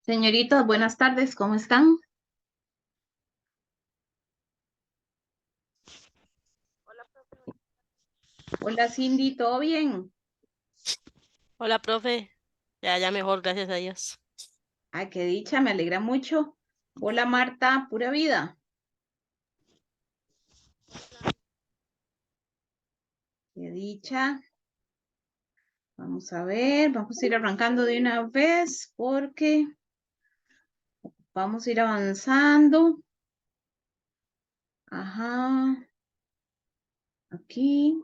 Señoritas, buenas tardes, ¿cómo están? Hola Cindy, ¿todo bien? Hola, profe. Ya mejor, gracias a Dios. Ay, qué dicha, me alegra mucho. Hola Marta, pura vida. Qué dicha. Vamos a ver, vamos a ir arrancando de una vez porque vamos a ir avanzando. Ajá, aquí.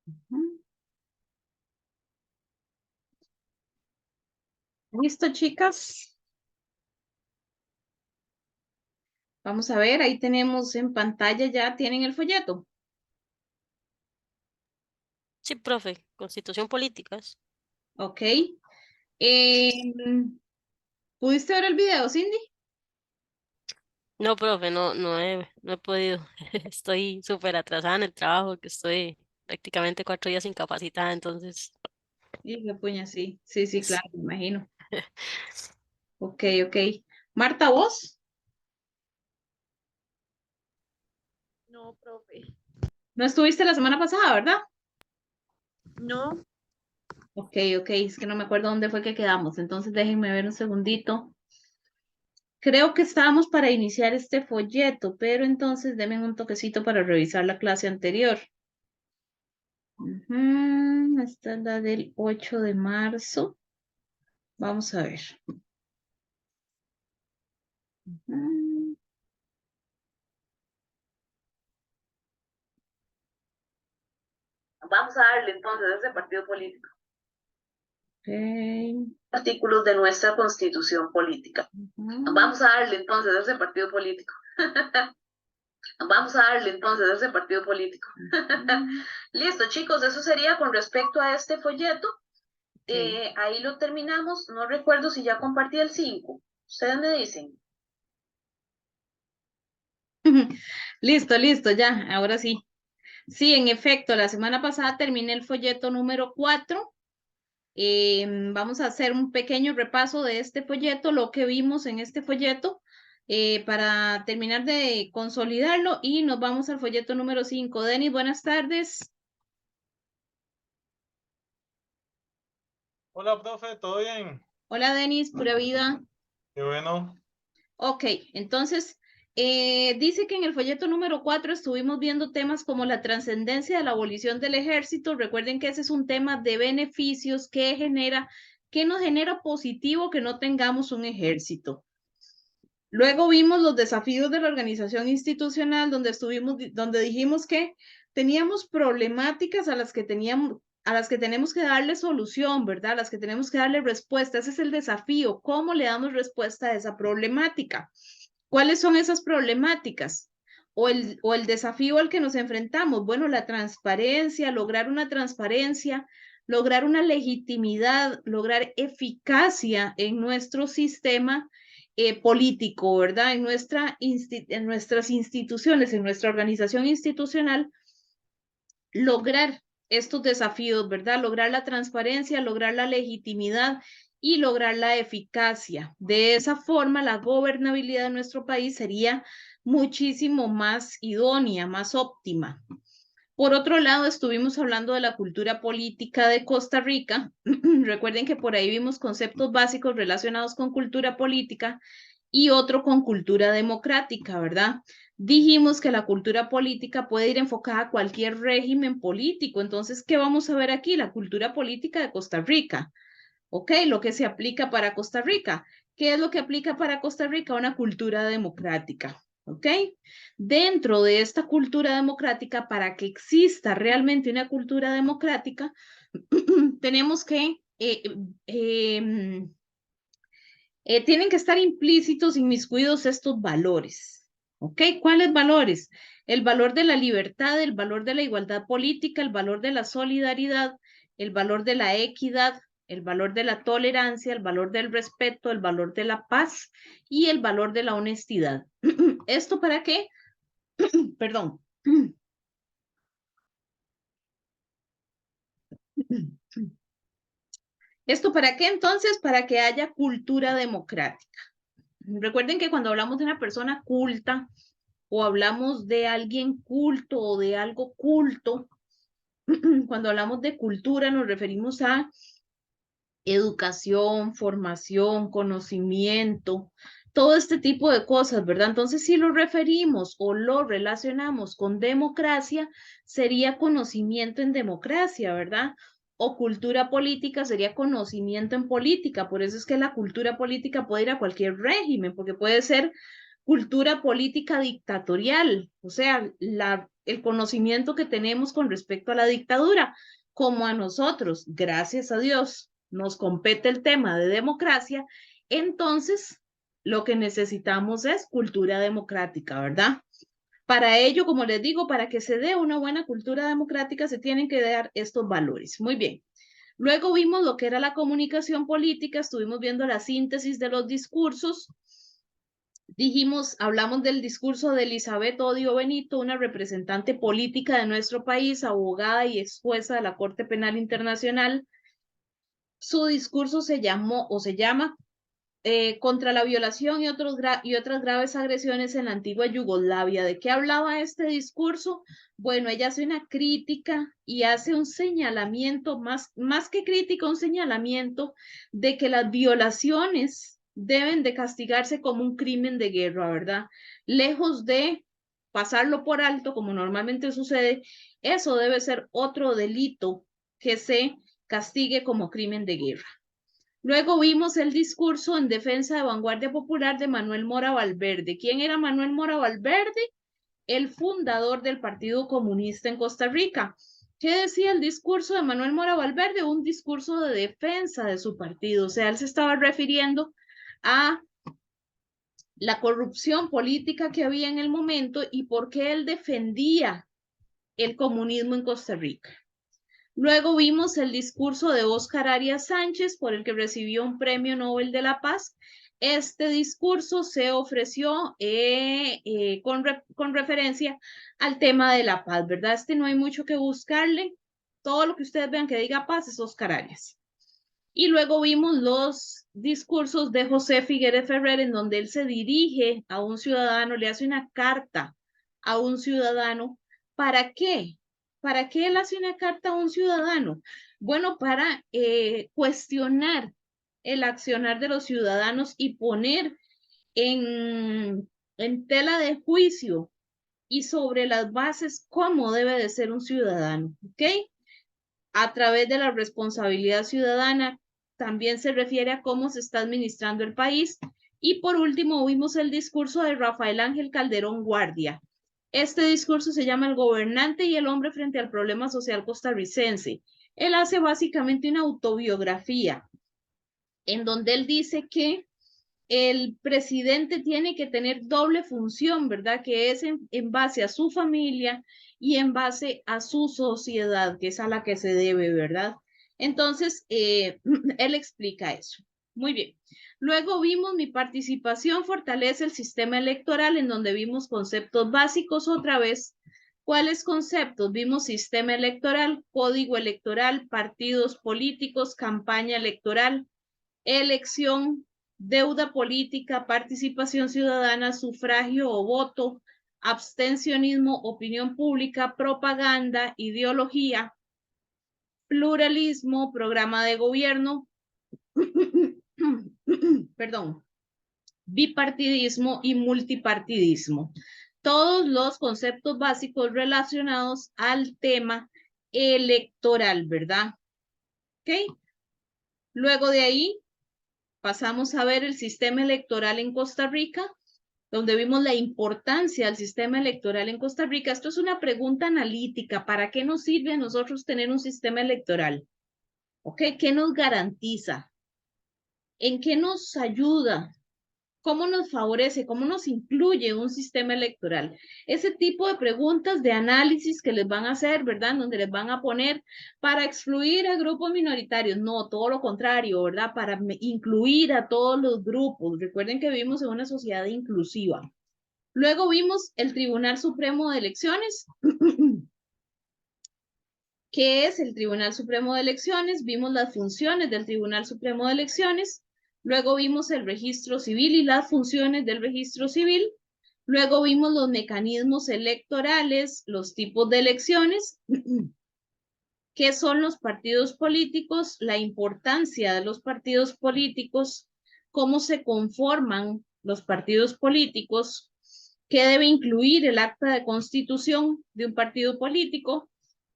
Ujú. ¿Listo, chicas? Vamos a ver, ahí tenemos en pantalla, ya tienen el folleto. Sí, profe. Constitución políticas. Ok. Em, ¿Pudiste ver el video, Cindy? No, profe, no he podido. Estoy súper atrasada en el trabajo, que estoy prácticamente 4 días incapacitada, entonces. Y qué puña, sí, sí, sí, claro, me imagino. Ok, ok. Marta, ¿vos? No, profe. No estuviste la semana pasada, ¿verdad? No, Ok, ok, es que no me acuerdo dónde fue que quedamos, entonces déjenme ver un segundito. Creo que estábamos para iniciar este folleto, pero entonces denme un toquecito para revisar la clase anterior. Esta es la del 8 de marzo. Vamos a ver. Ujú, vamos a darle entonces a ese partido político. Ok. Artículos de nuestra constitución política. Vamos a darle entonces a ese partido político. Vamos a darle entonces a ese partido político. Listo, chicos, eso sería con respecto a este folleto. Ahí lo terminamos. No recuerdo si ya compartí el 5. Ustedes me dicen. Listo, listo, ya, ahora sí. Sí, en efecto, la semana pasada terminé el folleto número 4. Vamos a hacer un pequeño repaso de este folleto, lo que vimos en este folleto, para terminar de consolidarlo y nos vamos al folleto número 5. Denis, buenas tardes. Hola, profe, ¿todo bien? Hola, Denis, pura vida. Qué bueno. Ok, entonces, dice que en el folleto número 4 estuvimos viendo temas como la trascendencia de la abolición del ejército. Recuerden que ese es un tema de beneficios que genera, que nos genera positivo que no tengamos un ejército. Luego vimos los desafíos de la organización institucional, donde estuvimos, donde dijimos que teníamos problemáticas a las que tenemos que darle solución, ¿verdad? A las que tenemos que darle respuesta. Ese es el desafío. ¿Cómo le damos respuesta a esa problemática? ¿Cuáles son esas problemáticas? O el desafío al que nos enfrentamos. Bueno, la transparencia, lograr una transparencia, lograr una legitimidad, lograr eficacia en nuestro sistema político, ¿verdad? En nuestras instituciones, en nuestra organización institucional, lograr estos desafíos, ¿verdad? Lograr la transparencia, lograr la legitimidad y lograr la eficacia. De esa forma, la gobernabilidad de nuestro país sería muchísimo más idónea, más óptima. Por otro lado, estuvimos hablando de la cultura política de Costa Rica. Recuerden que por ahí vimos conceptos básicos relacionados con cultura política y otro con cultura democrática, ¿verdad? Dijimos que la cultura política puede ir enfocada a cualquier régimen político. Entonces, ¿qué vamos a ver aquí? La cultura política de Costa Rica. ¿Ok? Lo que se aplica para Costa Rica. ¿Qué es lo que aplica para Costa Rica? Una cultura democrática. ¿Ok? Dentro de esta cultura democrática, para que exista realmente una cultura democrática, tenemos que eh, em, tienen que estar implícitos, inmiscuidos estos valores. ¿Ok? ¿Cuáles valores? El valor de la libertad, el valor de la igualdad política, el valor de la solidaridad, el valor de la equidad, el valor de la tolerancia, el valor del respeto, el valor de la paz y el valor de la honestidad. ¿Esto para qué? Perdón. ¿Esto para qué entonces? Para que haya cultura democrática. Recuerden que cuando hablamos de una persona culta o hablamos de alguien culto o de algo culto, cuando hablamos de cultura nos referimos a educación, formación, conocimiento, todo este tipo de cosas, ¿verdad? Entonces, si lo referimos o lo relacionamos con democracia, sería conocimiento en democracia, ¿verdad? O cultura política sería conocimiento en política. Por eso es que la cultura política puede ir a cualquier régimen, porque puede ser cultura política dictatorial, o sea, el conocimiento que tenemos con respecto a la dictadura, como a nosotros, gracias a Dios, nos compete el tema de democracia, entonces lo que necesitamos es cultura democrática, ¿verdad? Para ello, como les digo, para que se dé una buena cultura democrática, se tienen que dar estos valores. Muy bien. Luego vimos lo que era la comunicación política, estuvimos viendo la síntesis de los discursos. Dijimos, hablamos del discurso de Elizabeth Odio Benito, una representante política de nuestro país, abogada y ex jueza de la Corte Penal Internacional. Su discurso se llamó o se llama contra la violación y otras graves agresiones en la antigua Yugoslavia. ¿De qué hablaba este discurso? Bueno, ella hace una crítica y hace un señalamiento, más que crítica, un señalamiento de que las violaciones deben de castigarse como un crimen de guerra, ¿verdad? Lejos de pasarlo por alto, como normalmente sucede, eso debe ser otro delito que se castigue como crimen de guerra. Luego vimos el discurso en defensa de Vanguardia Popular de Manuel Mora Valverde. ¿Quién era Manuel Mora Valverde? El fundador del Partido Comunista en Costa Rica. ¿Qué decía el discurso de Manuel Mora Valverde? Un discurso de defensa de su partido. O sea, él se estaba refiriendo a la corrupción política que había en el momento y por qué él defendía el comunismo en Costa Rica. Luego vimos el discurso de Óscar Arias Sánchez, por el que recibió un premio Nobel de la Paz. Este discurso se ofreció con referencia al tema de la paz, ¿verdad? No hay mucho que buscarle. Todo lo que ustedes vean que diga paz es Óscar Arias. Y luego vimos los discursos de José Figueres Ferrer, en donde él se dirige a un ciudadano, le hace una carta a un ciudadano. ¿Para qué? ¿Para qué él hace una carta a un ciudadano? Bueno, para cuestionar el accionar de los ciudadanos y poner en tela de juicio y sobre las bases cómo debe de ser un ciudadano, ¿ok? A través de la responsabilidad ciudadana, también se refiere a cómo se está administrando el país. Y por último, vimos el discurso de Rafael Ángel Calderón Guardia. Este discurso se llama El gobernante y el hombre frente al problema social costarricense. Él hace básicamente una autobiografía en donde él dice que el presidente tiene que tener doble función, ¿verdad? Que es en base a su familia y en base a su sociedad, que es a la que se debe, ¿verdad? Entonces, él explica eso. Muy bien. Luego vimos mi participación fortalece el sistema electoral, en donde vimos conceptos básicos otra vez. ¿Cuáles conceptos? Vimos sistema electoral, código electoral, partidos políticos, campaña electoral, elección, deuda política, participación ciudadana, sufragio o voto, abstencionismo, opinión pública, propaganda, ideología, pluralismo, programa de gobierno, perdón, bipartidismo y multipartidismo. Todos los conceptos básicos relacionados al tema electoral, ¿verdad? ¿Ok? Luego de ahí pasamos a ver el sistema electoral en Costa Rica, donde vimos la importancia del sistema electoral en Costa Rica. Esto es una pregunta analítica. ¿Para qué nos sirve a nosotros tener un sistema electoral? ¿Ok? ¿Qué nos garantiza? ¿En qué nos ayuda? ¿Cómo nos favorece? ¿Cómo nos incluye un sistema electoral? Ese tipo de preguntas de análisis que les van a hacer, ¿verdad? Donde les van a poner para excluir a grupos minoritarios. No, todo lo contrario, ¿verdad? Para incluir a todos los grupos. Recuerden que vivimos en una sociedad inclusiva. Luego vimos el Tribunal Supremo de Elecciones. ¿Qué es el Tribunal Supremo de Elecciones? Vimos las funciones del Tribunal Supremo de Elecciones. Luego vimos el registro civil y las funciones del registro civil. Luego vimos los mecanismos electorales, los tipos de elecciones, qué son los partidos políticos, la importancia de los partidos políticos, cómo se conforman los partidos políticos, qué debe incluir el acta de constitución de un partido político.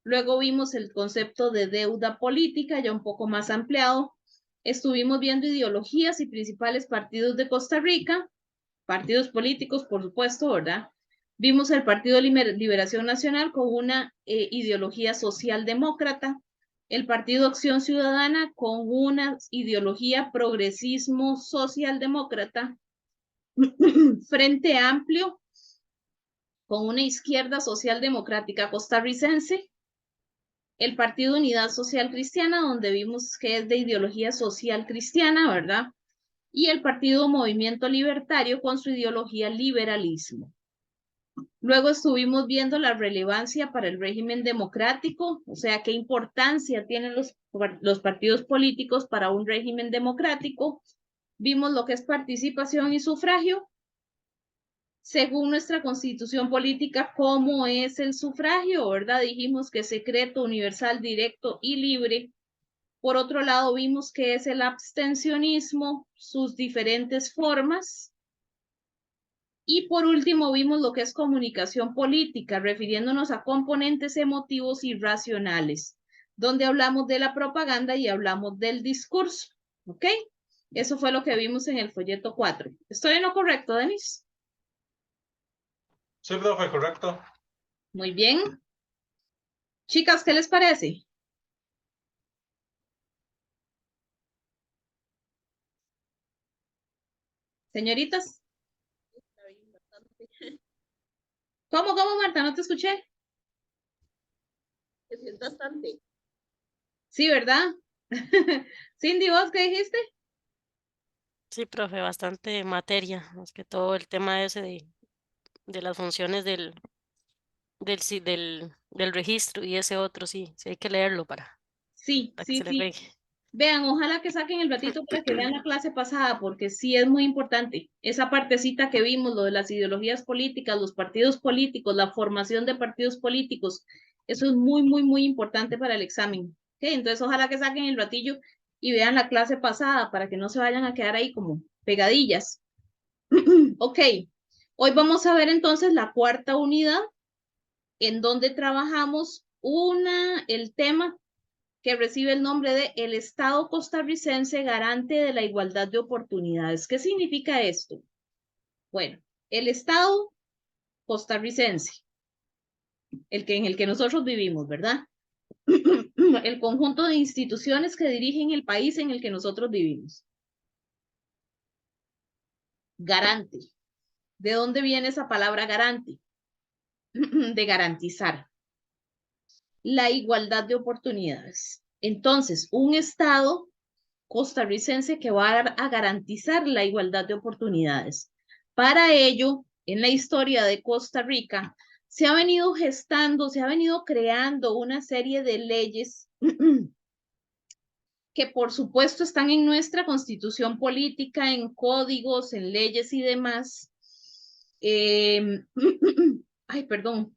Luego vimos el concepto de deuda política, ya un poco más ampliado. Estuvimos viendo ideologías y principales partidos de Costa Rica, partidos políticos, por supuesto, ¿verdad? Vimos el Partido Liberación Nacional con una ideología socialdemócrata, el Partido Acción Ciudadana con una ideología progresismo socialdemócrata, Frente Amplio con una izquierda socialdemocrática costarricense, el Partido Unidad Social Cristiana, donde vimos que es de ideología social cristiana, ¿verdad? Y el Partido Movimiento Libertario con su ideología liberalismo. Luego estuvimos viendo la relevancia para el régimen democrático, o sea, qué importancia tienen los partidos políticos para un régimen democrático. Vimos lo que es participación y sufragio. Según nuestra constitución política, ¿cómo es el sufragio? ¿Verdad? Dijimos que es secreto, universal, directo y libre. Por otro lado, vimos que es el abstencionismo, sus diferentes formas. Y por último, vimos lo que es comunicación política, refiriéndonos a componentes emotivos y racionales, donde hablamos de la propaganda y hablamos del discurso. ¿Ok? Eso fue lo que vimos en el folleto 4. ¿Estoy en lo correcto, Denis? Sí, profe, correcto. Muy bien. Chicas, ¿qué les parece? Señoritas. Está bien, bastante. ¿Cómo, Marta? No te escuché. Que sí es bastante. Sí, ¿verdad? Cindy, ¿vos qué dijiste? Sí, profe, bastante materia, más que todo el tema ese de las funciones del registro y ese otro, sí, sí hay que leerlo Sí, para que sí, se le sí. pegue. Vean, ojalá que saquen el ratito para que vean la clase pasada, porque sí es muy importante. Esa partecita que vimos, lo de las ideologías políticas, los partidos políticos, la formación de partidos políticos, eso es muy, muy, muy importante para el examen. ¿Okay? Entonces, ojalá que saquen el ratillo y vean la clase pasada para que no se vayan a quedar ahí como pegadillas. Ok, hoy vamos a ver entonces la cuarta unidad, en donde trabajamos el tema que recibe el nombre de el Estado costarricense garante de la igualdad de oportunidades. ¿Qué significa esto? Bueno, el Estado costarricense, en el que nosotros vivimos, ¿verdad? El conjunto de instituciones que dirigen el país en el que nosotros vivimos. Garante. ¿De dónde viene esa palabra garante? De garantizar la igualdad de oportunidades. Entonces, un Estado costarricense que va a garantizar la igualdad de oportunidades. Para ello, en la historia de Costa Rica, se ha venido gestando, se ha venido creando una serie de leyes que por supuesto están en nuestra constitución política, en códigos, en leyes y demás. Ay, perdón,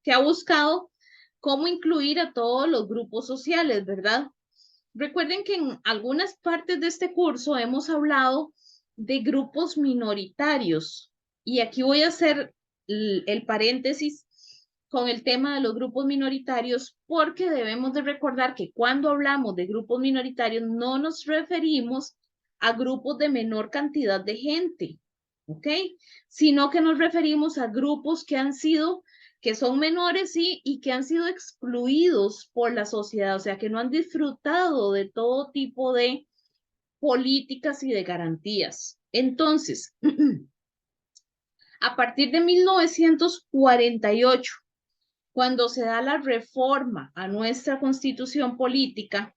que ha buscado cómo incluir a todos los grupos sociales, ¿verdad? Recuerden que en algunas partes de este curso hemos hablado de grupos minoritarios y aquí voy a hacer el paréntesis con el tema de los grupos minoritarios porque debemos de recordar que cuando hablamos de grupos minoritarios no nos referimos a grupos de menor cantidad de gente, ¿ok? Sino que nos referimos a grupos que han sido que son menores, sí, y que han sido excluidos por la sociedad, o sea, que no han disfrutado de todo tipo de políticas y de garantías. Entonces, a partir de 1948, cuando se da la reforma a nuestra constitución política,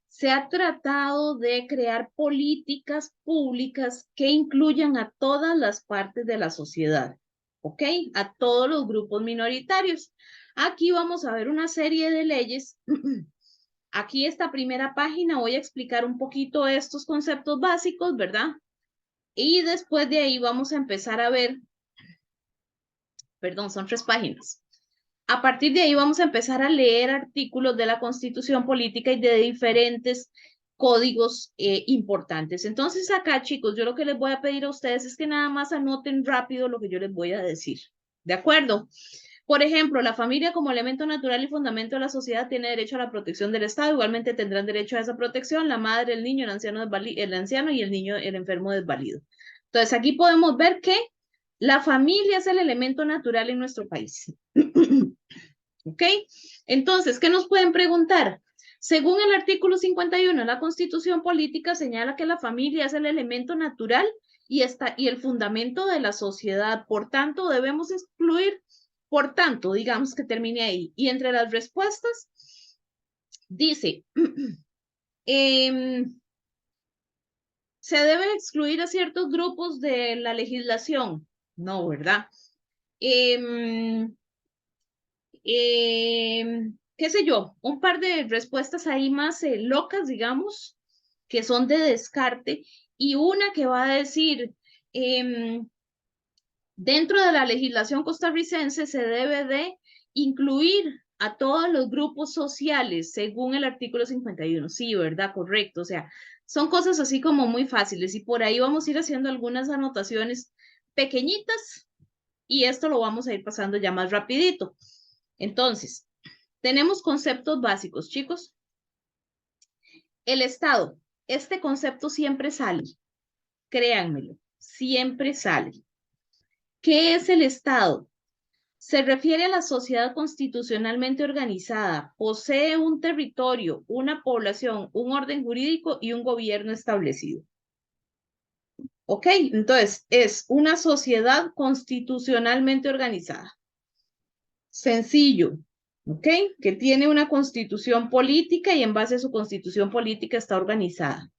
se ha tratado de crear políticas públicas que incluyan a todas las partes de la sociedad, ¿ok? A todos los grupos minoritarios. Aquí vamos a ver una serie de leyes. Aquí esta primera página voy a explicar un poquito estos conceptos básicos, ¿verdad? Y después de ahí vamos a empezar a ver, perdón, son 3 páginas. A partir de ahí vamos a empezar a leer artículos de la Constitución Política y de diferentes códigos importantes. Entonces acá, chicos, yo lo que les voy a pedir a ustedes es que nada más anoten rápido lo que yo les voy a decir. ¿De acuerdo? Por ejemplo, la familia como elemento natural y fundamento de la sociedad tiene derecho a la protección del Estado. Igualmente tendrán derecho a esa protección la madre, el niño, el anciano y el niño, el enfermo desvalido. Entonces aquí podemos ver que la familia es el elemento natural en nuestro país. ¿Ok? Entonces, ¿qué nos pueden preguntar? Según el artículo 51 de la Constitución Política, señala que la familia es el elemento natural y el fundamento de la sociedad. Por tanto, debemos excluir, por tanto, digamos que termine ahí. Y entre las respuestas, dice, ¿se deben excluir a ciertos grupos de la legislación? No, ¿verdad? Qué sé yo, un par de respuestas ahí más locas, digamos, que son de descarte, y una que va a decir, dentro de la legislación costarricense se debe de incluir a todos los grupos sociales según el artículo 51. Sí, ¿verdad? Correcto. O sea, son cosas así como muy fáciles y por ahí vamos a ir haciendo algunas anotaciones pequeñitas y esto lo vamos a ir pasando ya más rapidito. Entonces, tenemos conceptos básicos, chicos. El Estado, este concepto siempre sale, créanmelo, siempre sale. ¿Qué es el Estado? Se refiere a la sociedad constitucionalmente organizada, posee un territorio, una población, un orden jurídico y un gobierno establecido. ¿Ok? Entonces, es una sociedad constitucionalmente organizada. Sencillo, ¿ok? Que tiene una constitución política y en base a su constitución política está organizada.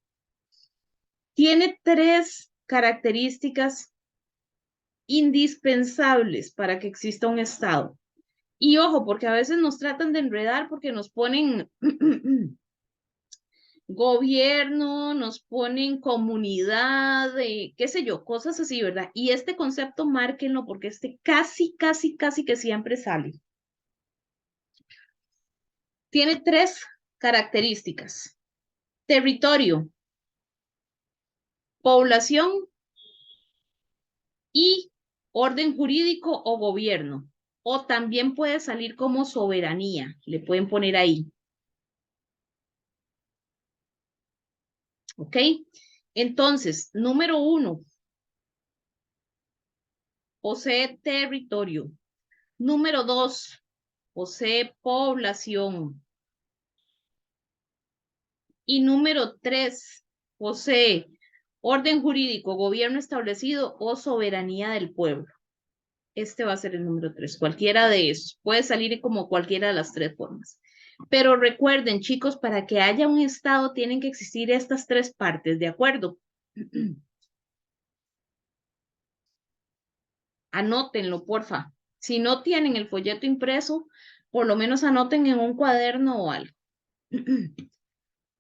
Tiene 3 características indispensables para que exista un Estado. Y ojo, porque a veces nos tratan de enredar porque nos ponen gobierno, nos ponen comunidad, qué sé yo, cosas así, ¿verdad? Y este concepto márquenlo porque casi que siempre sale. Tiene 3 características. Territorio, población y orden jurídico o gobierno. O también puede salir como soberanía, le pueden poner ahí. ¿Ok? Entonces, número 1, posee territorio. Número 2, posee población. Y número 3, posee orden jurídico, gobierno establecido o soberanía del pueblo. Este va a ser el número 3, cualquiera de esos. Puede salir como cualquiera de las 3 formas. Pero recuerden, chicos, para que haya un Estado tienen que existir estas 3 partes, ¿de acuerdo? Anótenlo, porfa. Si no tienen el folleto impreso, por lo menos anoten en un cuaderno o algo.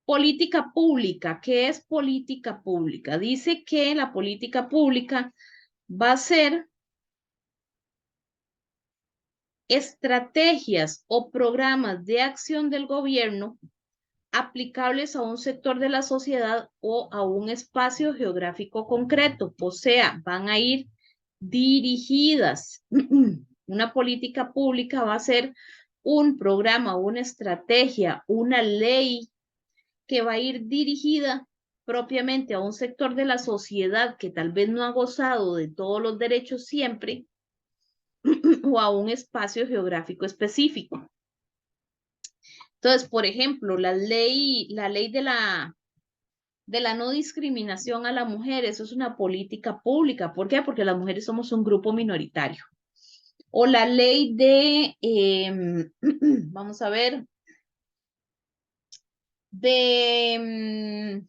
Política pública. ¿Qué es política pública? Dice que la política pública va a ser estrategias o programas de acción del gobierno aplicables a un sector de la sociedad o a un espacio geográfico concreto. O sea, van a ir dirigidas. Una política pública va a ser un programa, una estrategia, una ley que va a ir dirigida propiamente a un sector de la sociedad que tal vez no ha gozado de todos los derechos siempre o a un espacio geográfico específico. Entonces, por ejemplo, la ley de la no discriminación a la mujer, eso es una política pública. ¿Por qué? Porque las mujeres somos un grupo minoritario. O la ley de, vamos a ver, de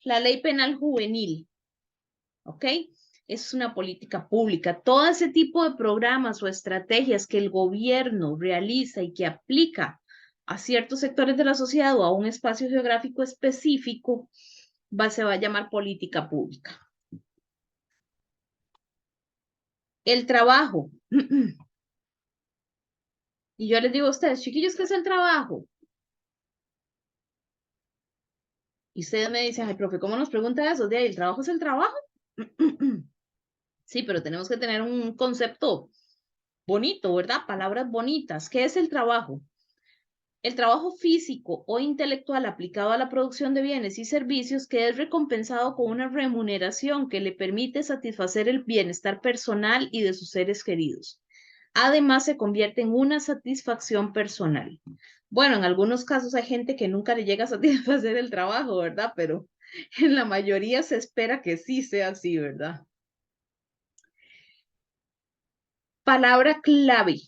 la ley penal juvenil, ¿ok? Es una política pública. Todo ese tipo de programas o estrategias que el gobierno realiza y que aplica a ciertos sectores de la sociedad o a un espacio geográfico específico, se va a llamar política pública. El trabajo. Y yo les digo a ustedes, chiquillos, ¿qué es el trabajo? Y ustedes me dicen, ay, profe, ¿cómo nos pregunta eso? ¿De ahí, el trabajo es el trabajo? Sí, pero tenemos que tener un concepto bonito, ¿verdad? Palabras bonitas. ¿Qué es el trabajo? El trabajo físico o intelectual aplicado a la producción de bienes y servicios que es recompensado con una remuneración que le permite satisfacer el bienestar personal y de sus seres queridos. Además, se convierte en una satisfacción personal. Bueno, en algunos casos hay gente que nunca le llega a satisfacer el trabajo, ¿verdad? Pero en la mayoría se espera que sí sea así, ¿verdad? Palabra clave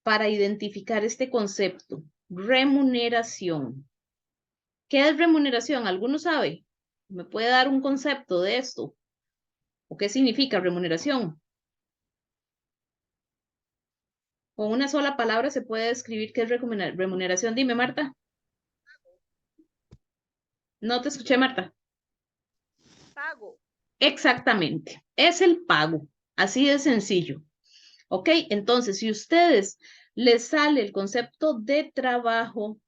para identificar este concepto: remuneración. ¿Qué es remuneración? ¿Alguno sabe? ¿Me puede dar un concepto de esto? ¿O qué significa remuneración? Con una sola palabra se puede describir qué es remuneración. Dime, Marta. No te escuché, Marta. Pago. Exactamente. Es el pago. Así de sencillo. ¿Ok? Entonces, si ustedes les sale el concepto de trabajo,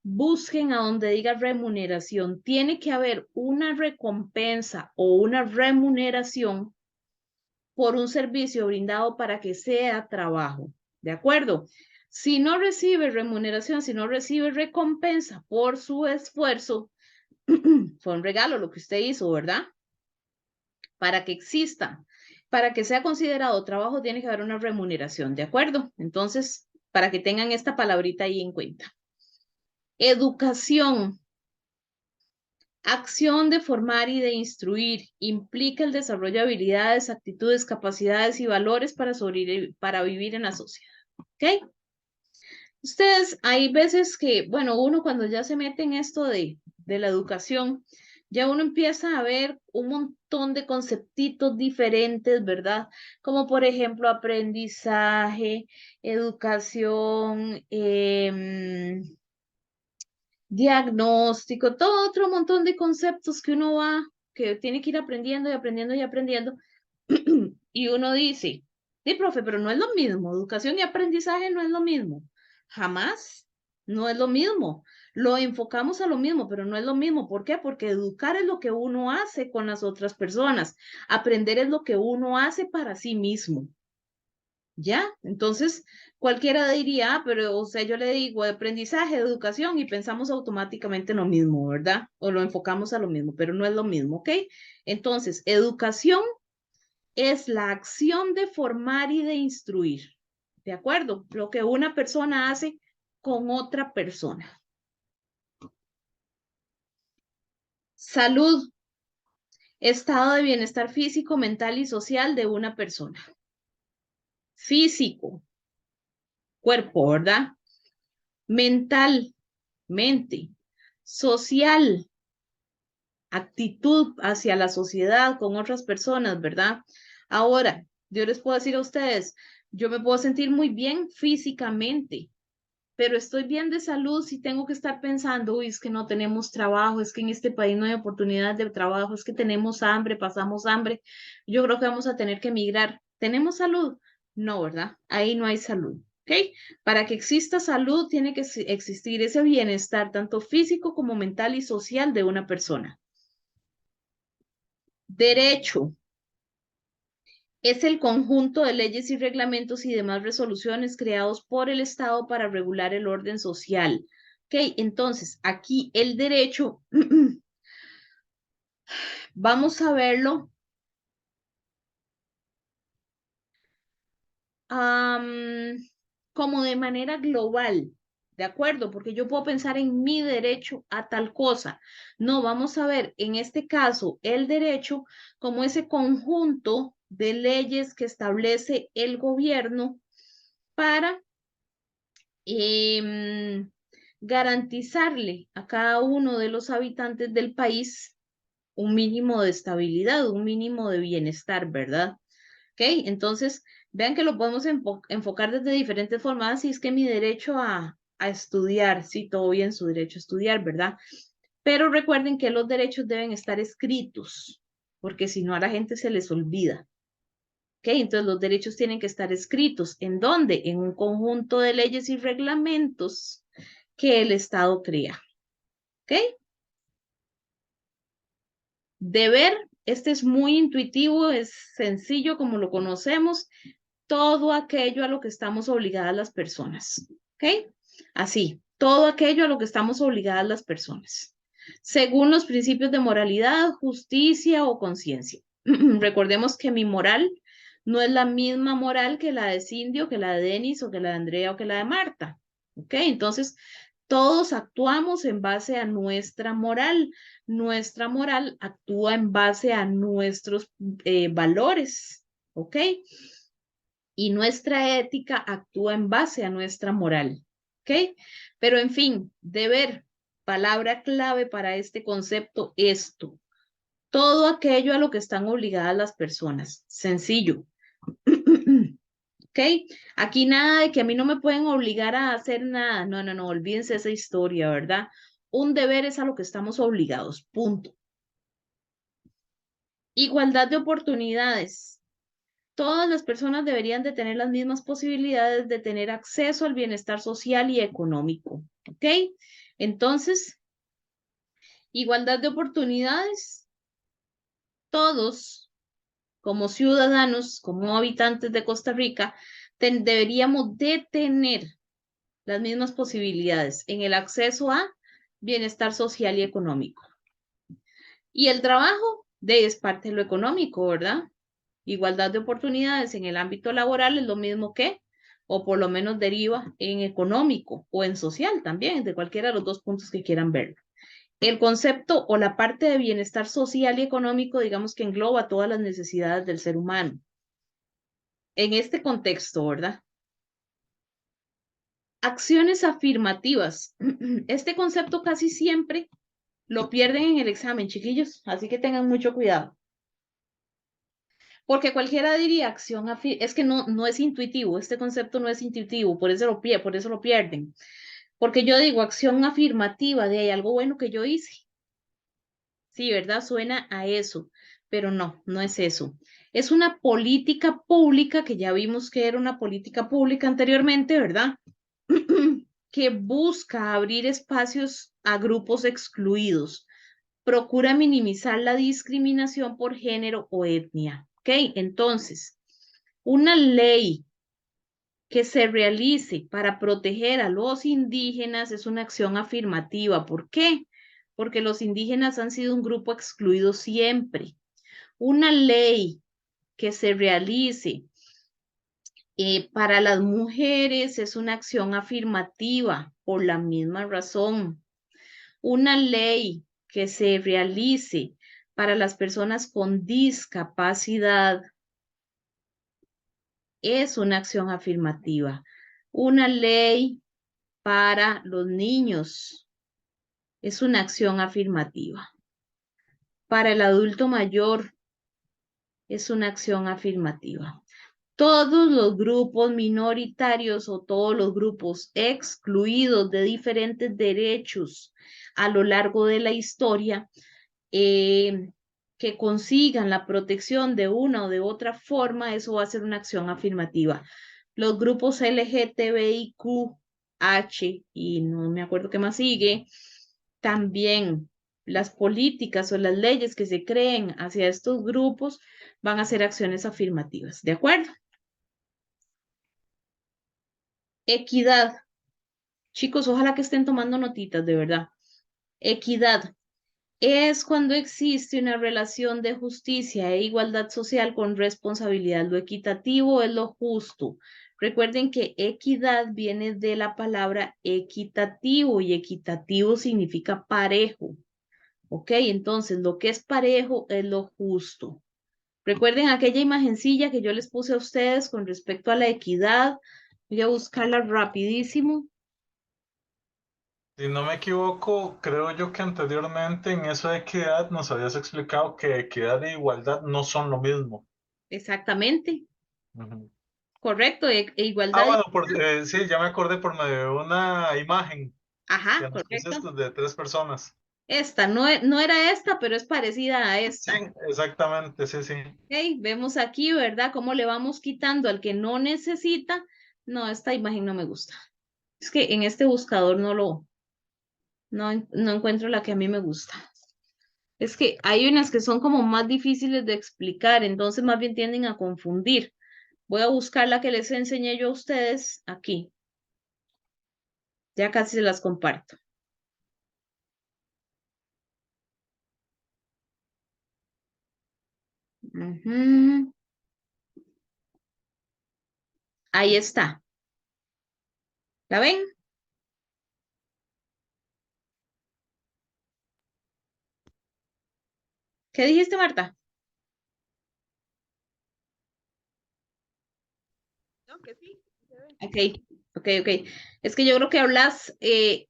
busquen a donde diga remuneración. Tiene que haber una recompensa o una remuneración por un servicio brindado para que sea trabajo. ¿De acuerdo? Si no recibe remuneración, si no recibe recompensa por su esfuerzo, fue un regalo lo que usted hizo, ¿verdad? Para que exista, para que sea considerado trabajo, tiene que haber una remuneración, ¿de acuerdo? Entonces, para que tengan esta palabrita ahí en cuenta. Educación. Acción de formar y de instruir implica el desarrollo de habilidades, actitudes, capacidades y valores para vivir en la sociedad. ¿Ok? Ustedes, hay veces que, bueno, uno cuando ya se mete en esto de la educación, ya uno empieza a ver un montón de conceptitos diferentes, ¿verdad? Como por ejemplo aprendizaje, educación, diagnóstico, todo otro montón de conceptos que uno va, que tiene que ir aprendiendo y aprendiendo y aprendiendo. Y uno dice, sí, profe, pero no es lo mismo. Educación y aprendizaje no es lo mismo. Jamás, no es lo mismo. Lo enfocamos a lo mismo, pero no es lo mismo. ¿Por qué? Porque educar es lo que uno hace con las otras personas. Aprender es lo que uno hace para sí mismo. ¿Ya? Entonces, cualquiera diría, pero, o sea, yo le digo aprendizaje, educación y pensamos automáticamente en lo mismo, ¿verdad? O lo enfocamos a lo mismo, pero no es lo mismo, ¿ok? Entonces, educación es la acción de formar y de instruir, ¿de acuerdo? Lo que una persona hace con otra persona. Salud, estado de bienestar físico, mental y social de una persona. Físico, cuerpo, ¿verdad? Mental, mente. Social, actitud hacia la sociedad con otras personas, ¿verdad? Ahora, yo les puedo decir a ustedes, yo me puedo sentir muy bien físicamente, pero estoy bien de salud si tengo que estar pensando, uy, es que no tenemos trabajo, es que en este país no hay oportunidades de trabajo, es que tenemos hambre, pasamos hambre, yo creo que vamos a tener que emigrar. ¿Tenemos salud? No, ¿verdad? Ahí no hay salud. ¿Ok? Para que exista salud tiene que existir ese bienestar, tanto físico como mental y social de una persona. Derecho es el conjunto de leyes y reglamentos y demás resoluciones creados por el Estado para regular el orden social. Ok, entonces aquí el derecho, vamos a verlo como de manera global, ¿de acuerdo? Porque yo puedo pensar en mi derecho a tal cosa. No, vamos a ver, en este caso, el derecho como ese conjunto de leyes que establece el gobierno para garantizarle a cada uno de los habitantes del país un mínimo de estabilidad, un mínimo de bienestar, ¿verdad? ¿Ok? Entonces, vean que lo podemos enfocar desde diferentes formas. Si es que mi derecho a estudiar, sí, todo bien, su derecho a estudiar, ¿verdad? Pero recuerden que los derechos deben estar escritos, porque si no a la gente se les olvida. ¿Ok? Entonces los derechos tienen que estar escritos. ¿En dónde? En un conjunto de leyes y reglamentos que el Estado crea. ¿Ok? Deber, este es muy intuitivo, es sencillo como lo conocemos, todo aquello a lo que estamos obligadas las personas. ¿Ok? Así, todo aquello a lo que estamos obligadas las personas, según los principios de moralidad, justicia o conciencia. Recordemos que mi moral no es la misma moral que la de Cindy o que la de Denis o que la de Andrea o que la de Marta. ¿Ok? Entonces, todos actuamos en base a nuestra moral. Nuestra moral actúa en base a nuestros valores. ¿Ok? Y nuestra ética actúa en base a nuestra moral. ¿Ok? Pero en fin, deber, palabra clave para este concepto, esto. Todo aquello a lo que están obligadas las personas. Sencillo. ¿Ok? Aquí nada de que a mí no me pueden obligar a hacer nada. No, no, no, olvídense esa historia, ¿verdad? Un deber es a lo que estamos obligados. Punto. Igualdad de oportunidades. Todas las personas deberían de tener las mismas posibilidades de tener acceso al bienestar social y económico. ¿Ok? Entonces, igualdad de oportunidades. Todos, como ciudadanos, como habitantes de Costa Rica, deberíamos de tener las mismas posibilidades en el acceso a bienestar social y económico. Y el trabajo es parte de lo económico, ¿verdad? Igualdad de oportunidades en el ámbito laboral es lo mismo que, o por lo menos deriva en económico o en social también, de cualquiera de los dos puntos que quieran ver. El concepto o la parte de bienestar social y económico, digamos que engloba todas las necesidades del ser humano. En este contexto, ¿verdad? Acciones afirmativas. Este concepto casi siempre lo pierden en el examen, chiquillos, así que tengan mucho cuidado. Porque cualquiera diría acción afirmativa, es que no es intuitivo, este concepto no es intuitivo, por eso lo pierden. Porque yo digo acción afirmativa, de ahí algo bueno que yo hice. Sí, ¿verdad? Suena a eso, pero no es eso. Es una política pública, que ya vimos que era una política pública anteriormente, ¿verdad? Que busca abrir espacios a grupos excluidos, procura minimizar la discriminación por género o etnia. ¿Ok? Entonces, una ley que se realice para proteger a los indígenas es una acción afirmativa. ¿Por qué? Porque los indígenas han sido un grupo excluido siempre. Una ley que se realice para las mujeres es una acción afirmativa por la misma razón. Una ley que se realice para las personas con discapacidad es una acción afirmativa. Una ley para los niños es una acción afirmativa. Para el adulto mayor es una acción afirmativa. Todos los grupos minoritarios o todos los grupos excluidos de diferentes derechos a lo largo de la historia que consigan la protección de una o de otra forma, eso va a ser una acción afirmativa. Los grupos LGTBIQ, H y no me acuerdo qué más sigue, también las políticas o las leyes que se creen hacia estos grupos van a ser acciones afirmativas, ¿de acuerdo? Equidad. Chicos, ojalá que estén tomando notitas, de verdad. Equidad es cuando existe una relación de justicia e igualdad social con responsabilidad. Lo equitativo es lo justo. Recuerden que equidad viene de la palabra equitativo y equitativo significa parejo. ¿Ok? Entonces, lo que es parejo es lo justo. Recuerden aquella imagencilla que yo les puse a ustedes con respecto a la equidad. Voy a buscarla rapidísimo. Si no me equivoco, creo yo que anteriormente en eso de equidad nos habías explicado que equidad e igualdad no son lo mismo. Exactamente. Ujú. Correcto. Ah, Igualdad. bueno, sí, ya me acordé por medio de una imagen que Ajá, nos correcto. pusiste de 3 personas. Esta, no, no era esta, pero es parecida a Sí, esta. exactamente, sí, sí. Ok, vemos aquí, ¿verdad? Cómo le vamos quitando al que no necesita. No, esta imagen no me gusta. Es que en este buscador no encuentro la que a mí me gusta. Es que hay unas que son como más difíciles de explicar, entonces más bien tienden a confundir. Voy a buscar la que les enseñé yo a ustedes aquí. Ya casi se las comparto. Ujú. Ahí está. ¿La ven? ¿Qué dijiste, Marta? No, que sí. Se ve. Ok. Es que yo creo que hablas en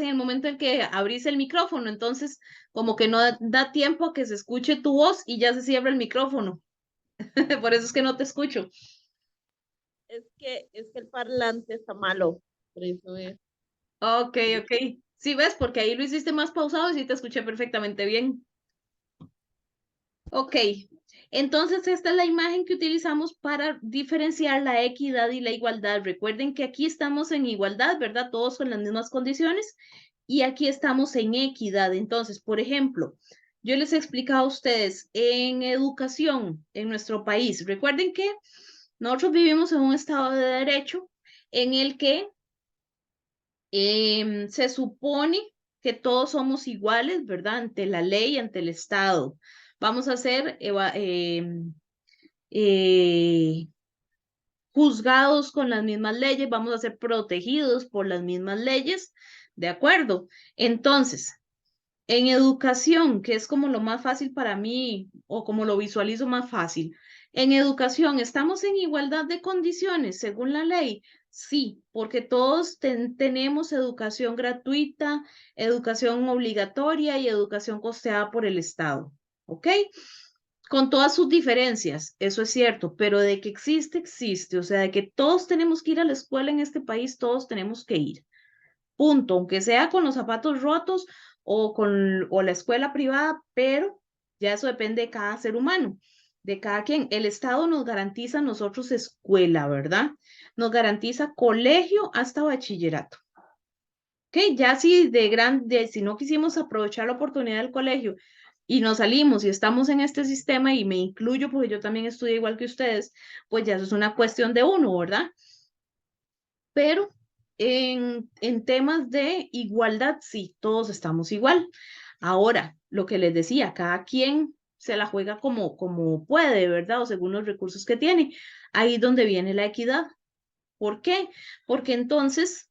el momento en que abrís el micrófono, entonces como que no da tiempo a que se escuche tu voz y ya se cierra el micrófono. Por eso es que no te escucho. Es que el parlante está malo. Por eso es. Ok. Sí, ves, porque ahí lo hiciste más pausado y sí te escuché perfectamente bien. Ok, entonces esta es la imagen que utilizamos para diferenciar la equidad y la igualdad. Recuerden que aquí estamos en igualdad, ¿verdad? Todos con las mismas condiciones y aquí estamos en equidad. Entonces, por ejemplo, yo les he explicado a ustedes en educación en nuestro país. Recuerden que nosotros vivimos en un estado de derecho en el que se supone que todos somos iguales, ¿verdad? Ante la ley, ante el Estado. Vamos a ser eh, juzgados con las mismas leyes, vamos a ser protegidos por las mismas leyes, ¿de acuerdo? Entonces, en educación, que es como lo más fácil para mí o como lo visualizo más fácil, en educación, ¿estamos en igualdad de condiciones según la ley? Sí, porque todos tenemos educación gratuita, educación obligatoria y educación costeada por el Estado, ¿ok? Con todas sus diferencias, eso es cierto, pero de que existe, existe, o sea, de que todos tenemos que ir a la escuela en este país, todos tenemos que ir. Punto, aunque sea con los zapatos rotos o la escuela privada, pero ya eso depende de cada ser humano, de cada quien. El Estado nos garantiza a nosotros escuela, ¿verdad? Nos garantiza colegio hasta bachillerato. Ok, ya si si no quisimos aprovechar la oportunidad del colegio y nos salimos y estamos en este sistema y me incluyo porque yo también estudié igual que ustedes, pues ya eso es una cuestión de uno, ¿verdad? Pero en temas de igualdad, sí, todos estamos igual. Ahora, lo que les decía, cada quien se la juega como puede, ¿verdad? O según los recursos que tiene. Ahí es donde viene la equidad. ¿Por qué? Porque entonces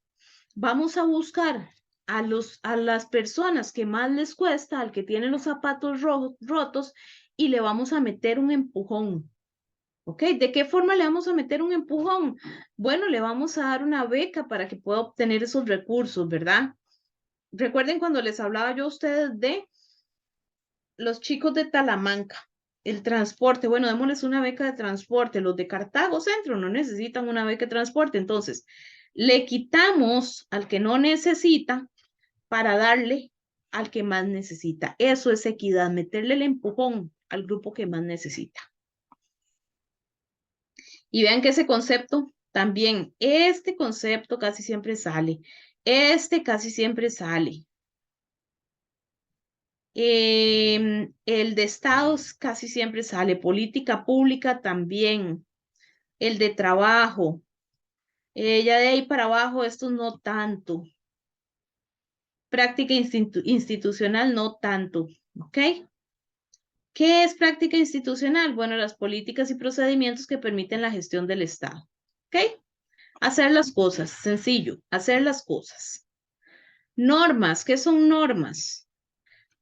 vamos a buscar a las personas que más les cuesta, al que tiene los zapatos rotos, y le vamos a meter un empujón. ¿Ok? ¿De qué forma le vamos a meter un empujón? Bueno, le vamos a dar una beca para que pueda obtener esos recursos, ¿verdad? Recuerden cuando les hablaba yo a ustedes de los chicos de Talamanca, el transporte. Bueno, démosles una beca de transporte. Los de Cartago Centro no necesitan una beca de transporte. Entonces, le quitamos al que no necesita para darle al que más necesita. Eso es equidad, meterle el empujón al grupo que más necesita. Y vean que ese concepto también, este concepto casi siempre sale, este casi siempre sale. El de estados casi siempre sale, política pública también, el de trabajo, ya de ahí para abajo estos no tanto, práctica institucional no tanto, ¿ok? ¿Qué es práctica institucional? Bueno, las políticas y procedimientos que permiten la gestión del Estado. ¿Ok? Hacer las cosas, sencillo, hacer las cosas. Normas, ¿qué son normas?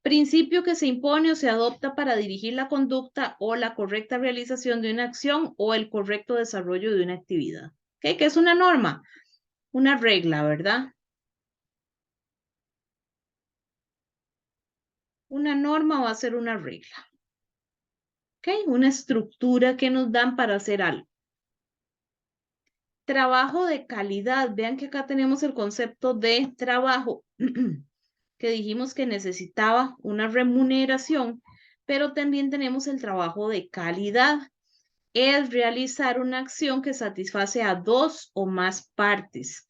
Principio que se impone o se adopta para dirigir la conducta o la correcta realización de una acción o el correcto desarrollo de una actividad. ¿Ok? ¿Qué es una norma? Una regla, ¿verdad? Una norma va a ser una regla. ¿Ok? Una estructura que nos dan para hacer algo. Trabajo de calidad. Vean que acá tenemos el concepto de trabajo, que dijimos que necesitaba una remuneración, pero también tenemos el trabajo de calidad. Es realizar una acción que satisface a dos o más partes,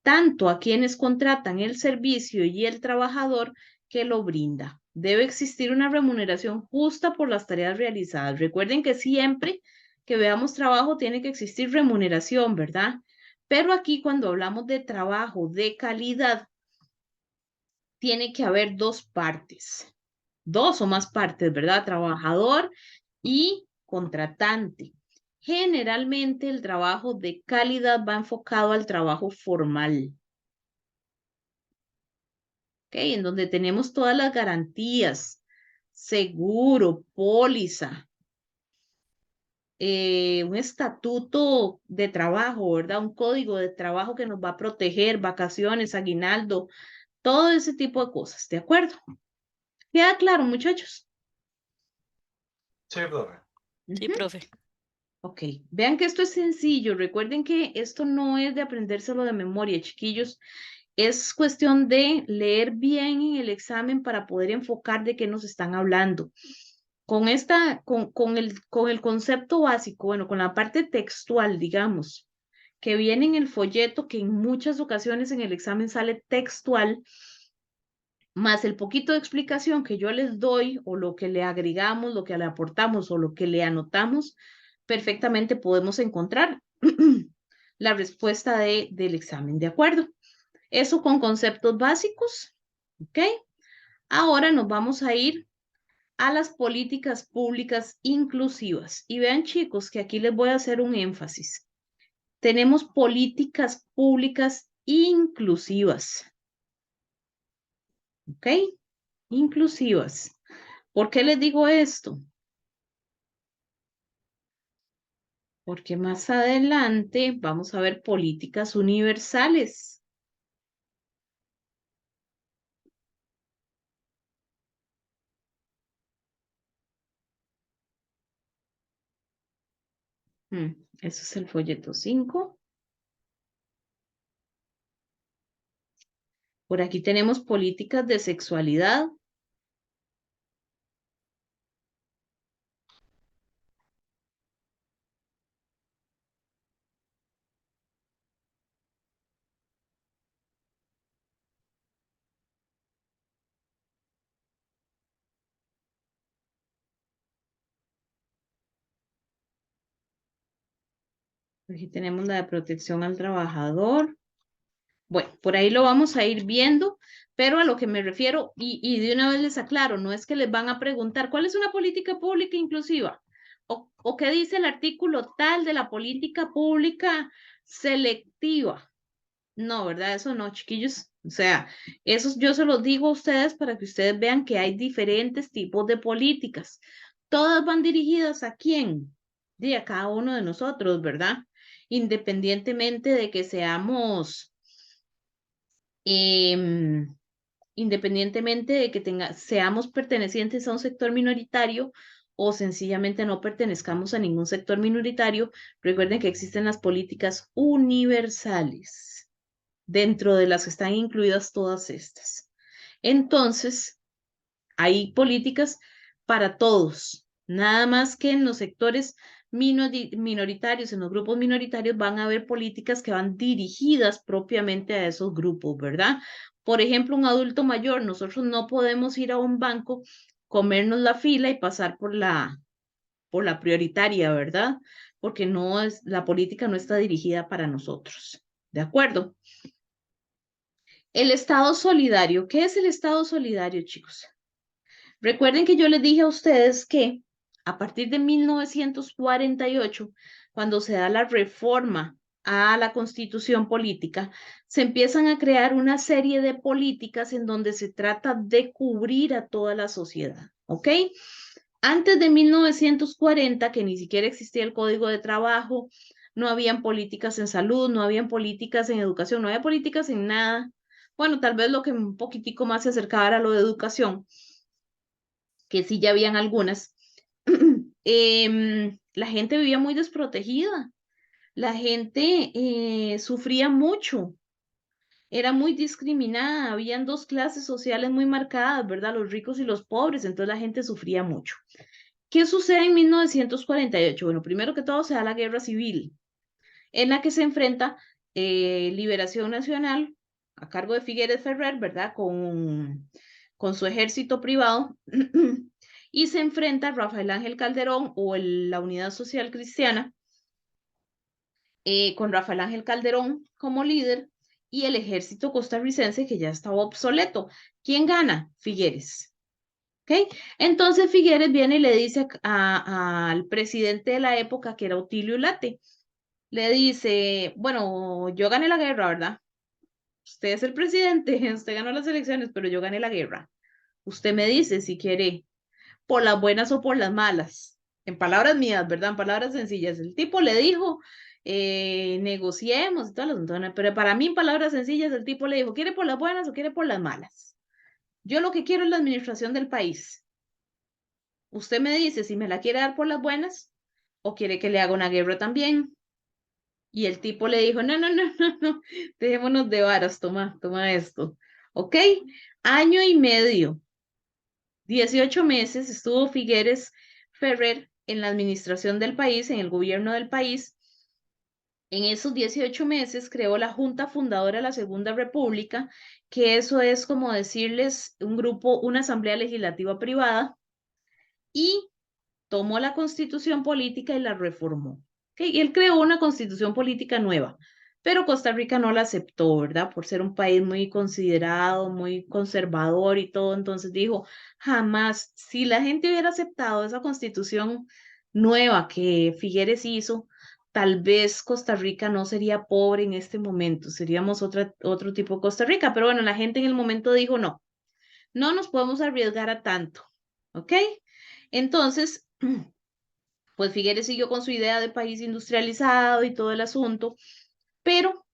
tanto a quienes contratan el servicio y el trabajador que lo brinda. Debe existir una remuneración justa por las tareas realizadas. Recuerden que siempre que veamos trabajo tiene que existir remuneración, ¿verdad? Pero aquí cuando hablamos de trabajo de calidad, tiene que haber dos partes, dos o más partes, ¿verdad? Trabajador y contratante. Generalmente el trabajo de calidad va enfocado al trabajo formal. ¿Ok? En donde tenemos todas las garantías, seguro, póliza, un estatuto de trabajo, ¿verdad? Un código de trabajo que nos va a proteger, vacaciones, aguinaldo, todo ese tipo de cosas, ¿de acuerdo? ¿Queda claro, muchachos? Sí, profe. Sí, Ujú. profe. Ok, vean que esto es sencillo. Recuerden que esto no es de aprendérselo de memoria, chiquillos. Es cuestión de leer bien en el examen para poder enfocar de qué nos están hablando. Con el concepto básico, bueno, con la parte textual, digamos, que viene en el folleto, que en muchas ocasiones en el examen sale textual, más el poquito de explicación que yo les doy, o lo que le agregamos, lo que le aportamos, o lo que le anotamos, perfectamente podemos encontrar la respuesta del examen, ¿de acuerdo? Eso con conceptos básicos, ¿ok? Ahora nos vamos a ir a las políticas públicas inclusivas. Y vean, chicos, que aquí les voy a hacer un énfasis. Tenemos políticas públicas inclusivas, ¿ok? Inclusivas. ¿Por qué les digo esto? Porque más adelante vamos a ver políticas universales. Eso es el folleto 5. Por aquí tenemos políticas de sexualidad. Aquí tenemos la de protección al trabajador. Bueno, por ahí lo vamos a ir viendo, pero a lo que me refiero, y de una vez les aclaro, no es que les van a preguntar cuál es una política pública inclusiva o qué dice el artículo tal de la política pública selectiva. No, ¿verdad? Eso no, chiquillos. O sea, eso yo se los digo a ustedes para que ustedes vean que hay diferentes tipos de políticas. Todas van dirigidas a quién, a cada uno de nosotros, ¿verdad? Independientemente de que seamos independientemente de que seamos pertenecientes a un sector minoritario o sencillamente no pertenezcamos a ningún sector minoritario, recuerden que existen las políticas universales, dentro de las que están incluidas todas estas. Entonces, hay políticas para todos, nada más que en los sectores minoritarios, en los grupos minoritarios van a haber políticas que van dirigidas propiamente a esos grupos, ¿verdad? Por ejemplo, un adulto mayor, nosotros no podemos ir a un banco, comernos la fila y pasar por la prioritaria, ¿verdad? Porque no es, la política no está dirigida para nosotros, ¿de acuerdo? El Estado solidario. ¿Qué es el Estado solidario, chicos? Recuerden que yo les dije a ustedes que a partir de 1948, cuando se da la reforma a la constitución política, se empiezan a crear una serie de políticas en donde se trata de cubrir a toda la sociedad, ¿ok? Antes de 1940, que ni siquiera existía el Código de Trabajo, no habían políticas en salud, no habían políticas en educación, no había políticas en nada. Bueno, tal vez lo que un poquitico más se acercaba era lo de educación, que sí ya habían algunas. La gente vivía muy desprotegida, la gente sufría mucho, era muy discriminada, habían dos clases sociales muy marcadas, ¿verdad? Los ricos y los pobres, entonces la gente sufría mucho. ¿Qué sucede en 1948? Bueno, primero que todo se da la guerra civil, en la que se enfrenta Liberación Nacional a cargo de Figueres Ferrer, ¿verdad? Con su ejército privado, y se enfrenta Rafael Ángel Calderón o la Unidad Social Cristiana, con Rafael Ángel Calderón como líder y el ejército costarricense que ya estaba obsoleto. ¿Quién gana? Figueres. ¿Okay? Entonces Figueres viene y le dice al presidente de la época, que era Otilio Ulate, le dice, bueno, yo gané la guerra, ¿verdad? Usted es el presidente, usted ganó las elecciones, pero yo gané la guerra. Usted me dice si quiere, por las buenas o por las malas. En palabras mías, ¿verdad? En palabras sencillas. El tipo le dijo, negociemos y todas las montones, pero para mí, en palabras sencillas, el tipo le dijo, ¿quiere por las buenas o quiere por las malas? Yo lo que quiero es la administración del país. Usted me dice si me la quiere dar por las buenas o quiere que le haga una guerra también. Y el tipo le dijo, no, dejémonos de varas, toma esto. ¿Ok? Año y medio, 18 meses estuvo Figueres Ferrer en la administración del país, en el gobierno del país. En esos 18 meses creó la Junta Fundadora de la Segunda República, que eso es como decirles un grupo, una asamblea legislativa privada, y tomó la constitución política y la reformó. ¿Okay? Y él creó una constitución política nueva, pero Costa Rica no la aceptó, ¿verdad? Por ser un país muy considerado, muy conservador y todo. Entonces dijo, jamás, si la gente hubiera aceptado esa constitución nueva que Figueres hizo, tal vez Costa Rica no sería pobre en este momento, seríamos otro tipo de Costa Rica. Pero bueno, la gente en el momento dijo, no, no nos podemos arriesgar a tanto, ¿ok? Entonces, pues Figueres siguió con su idea de país industrializado y todo el asunto, pero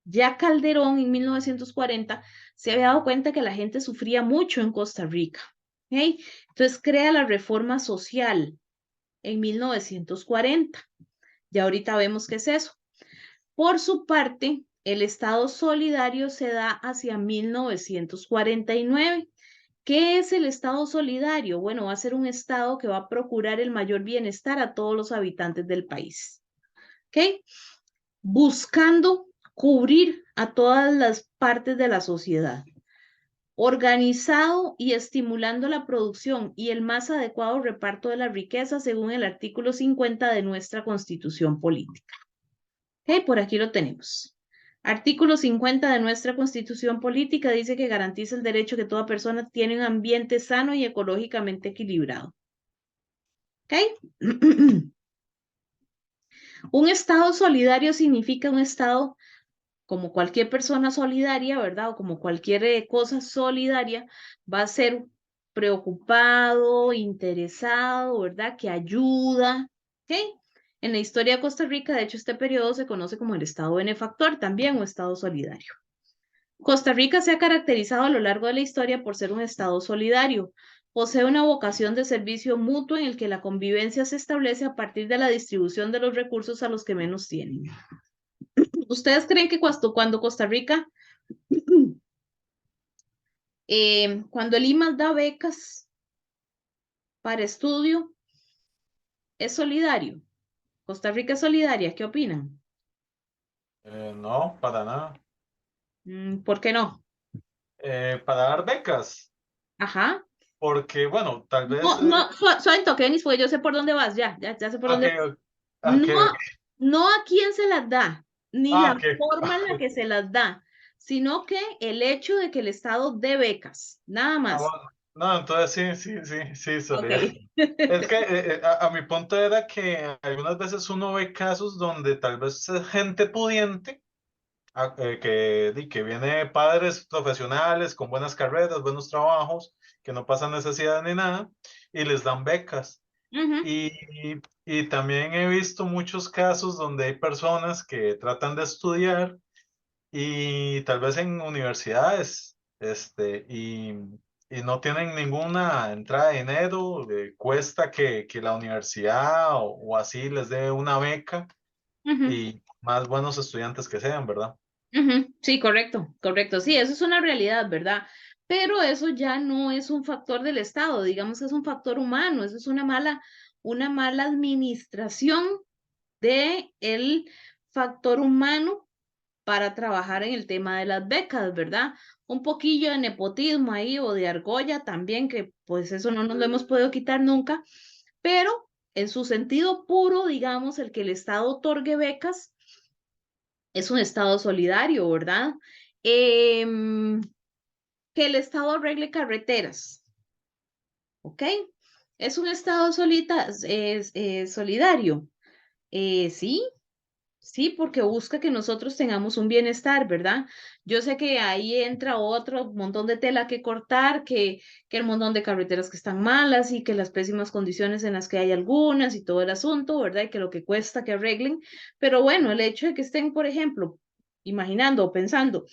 ya Calderón en 1940 se había dado cuenta que la gente sufría mucho en Costa Rica. ¿Okay? Entonces crea la reforma social en 1940. Ya ahorita vemos qué es eso. Por su parte, el Estado solidario se da hacia 1949. ¿Qué es el Estado solidario? Bueno, va a ser un Estado que va a procurar el mayor bienestar a todos los habitantes del país. ¿Ok? Buscando cubrir a todas las partes de la sociedad, organizado y estimulando la producción y el más adecuado reparto de la riqueza según el artículo 50 de nuestra Constitución Política. ¿Ok? Por aquí lo tenemos. Artículo 50 de nuestra Constitución Política dice que garantiza el derecho que toda persona tiene un ambiente sano y ecológicamente equilibrado. ¿Ok? Un Estado solidario significa un Estado como cualquier persona solidaria, ¿verdad? O como cualquier cosa solidaria, va a ser preocupado, interesado, ¿verdad? Que ayuda, ¿ok? En la historia de Costa Rica, de hecho, este periodo se conoce como el Estado benefactor también o Estado solidario. Costa Rica se ha caracterizado a lo largo de la historia por ser un Estado solidario. Posee una vocación de servicio mutuo en el que la convivencia se establece a partir de la distribución de los recursos a los que menos tienen. ¿Ustedes creen que cuando Costa Rica, cuando el IMAS da becas para estudio, es solidario? ¿Costa Rica es solidaria? ¿Qué opinan? No, para nada. ¿Por qué no? Para dar becas, Ajá. porque bueno, tal vez... No, suave toque, Denis, porque yo sé por dónde vas, ya sé por ok, dónde vas. ok, No, no a quién se las da, ni la ok. forma en la que se las da, sino que el hecho de que el Estado dé becas, nada más. No, entonces sí, Ok. solía. Es que a mi punto era que algunas veces uno ve casos donde tal vez es gente pudiente, que viene de padres profesionales con buenas carreras, buenos trabajos, que no pasan necesidad ni nada, y les dan becas. Ujú, Y, y también he visto muchos casos donde hay personas que tratan de estudiar y tal vez en universidades, y no tienen ninguna entrada de dinero, cuesta que la universidad o así les dé una beca ujú. y más buenos estudiantes que sean, ¿verdad? Ujú, sí, correcto, correcto. Sí, eso es una realidad, ¿verdad? Pero eso ya no es un factor del Estado, digamos que es un factor humano, eso es una mala administración de el factor humano para trabajar en el tema de las becas, ¿verdad? Un poquillo de nepotismo ahí o de argolla también, que pues eso no nos lo hemos podido quitar nunca, pero en su sentido puro, digamos, el que el Estado otorgue becas es un Estado solidario, ¿verdad? Em, que el Estado arregle carreteras, ¿ok? Es un Estado solidario. Sí, sí, porque busca que nosotros tengamos un bienestar, ¿verdad? Yo sé que ahí entra otro montón de tela que cortar, que el montón de carreteras que están malas y que las pésimas condiciones en las que hay algunas y todo el asunto, ¿verdad? Y que lo que cuesta que arreglen. Pero bueno, el hecho de que estén, por ejemplo, imaginando o pensando,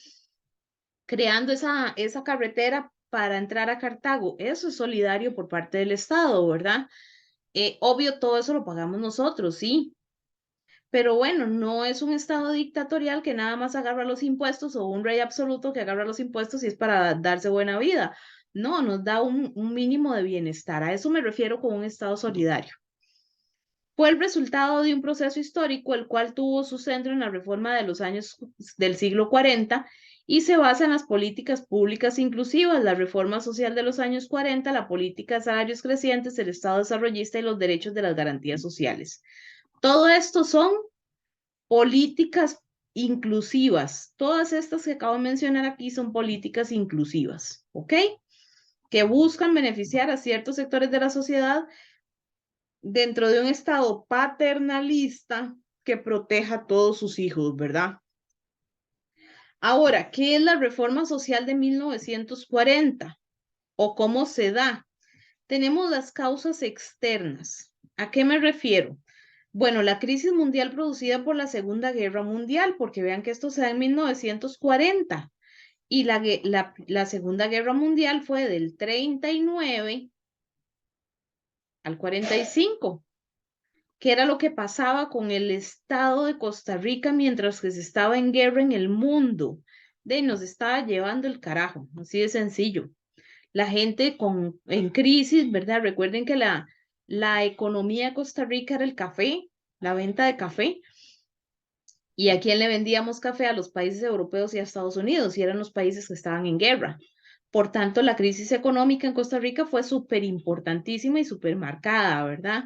creando esa carretera para entrar a Cartago, eso es solidario por parte del Estado, ¿verdad? Obvio, todo eso lo pagamos nosotros, sí, pero bueno, no es un estado dictatorial que nada más agarra los impuestos o un rey absoluto que agarra los impuestos y es para darse buena vida. No, nos da un mínimo de bienestar. A eso me refiero con un estado solidario. Fue el resultado de un proceso histórico el cual tuvo su centro en la reforma de los años del siglo 40 y se basa en las políticas públicas inclusivas, la reforma social de los años 40, la política de salarios crecientes, el Estado desarrollista y los derechos de las garantías sociales. Todo esto son políticas inclusivas. Todas estas que acabo de mencionar aquí son políticas inclusivas, ¿ok? Que buscan beneficiar a ciertos sectores de la sociedad dentro de un estado paternalista que proteja a todos sus hijos, ¿verdad? Ahora, ¿qué es la reforma social de 1940? ¿O cómo se da? Tenemos las causas externas. ¿A qué me refiero? Bueno, la crisis mundial producida por la Segunda Guerra Mundial, porque vean que esto se da en 1940 y la Segunda Guerra Mundial fue del 39 al 45, que era lo que pasaba con el Estado de Costa Rica mientras que se estaba en guerra en el mundo. Nos estaba llevando el carajo, así de sencillo. La gente en crisis, ¿verdad? Recuerden que la economía de Costa Rica era el café, la venta de café. ¿Y a quién le vendíamos café? A los países europeos y a Estados Unidos, y eran los países que estaban en guerra. Por tanto, la crisis económica en Costa Rica fue súper importantísima y súper marcada, ¿verdad?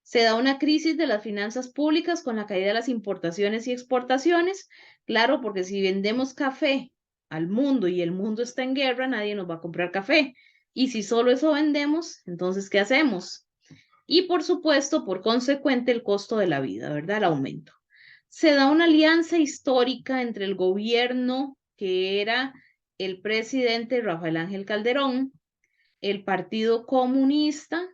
Se da una crisis de las finanzas públicas con la caída de las importaciones y exportaciones. Claro, porque si vendemos café al mundo y el mundo está en guerra, nadie nos va a comprar café. Y si solo eso vendemos, entonces, ¿qué hacemos? Y por supuesto, por consecuente, el costo de la vida, ¿verdad? El aumento. Se da una alianza histórica entre el gobierno, que era el presidente Rafael Ángel Calderón, el Partido Comunista,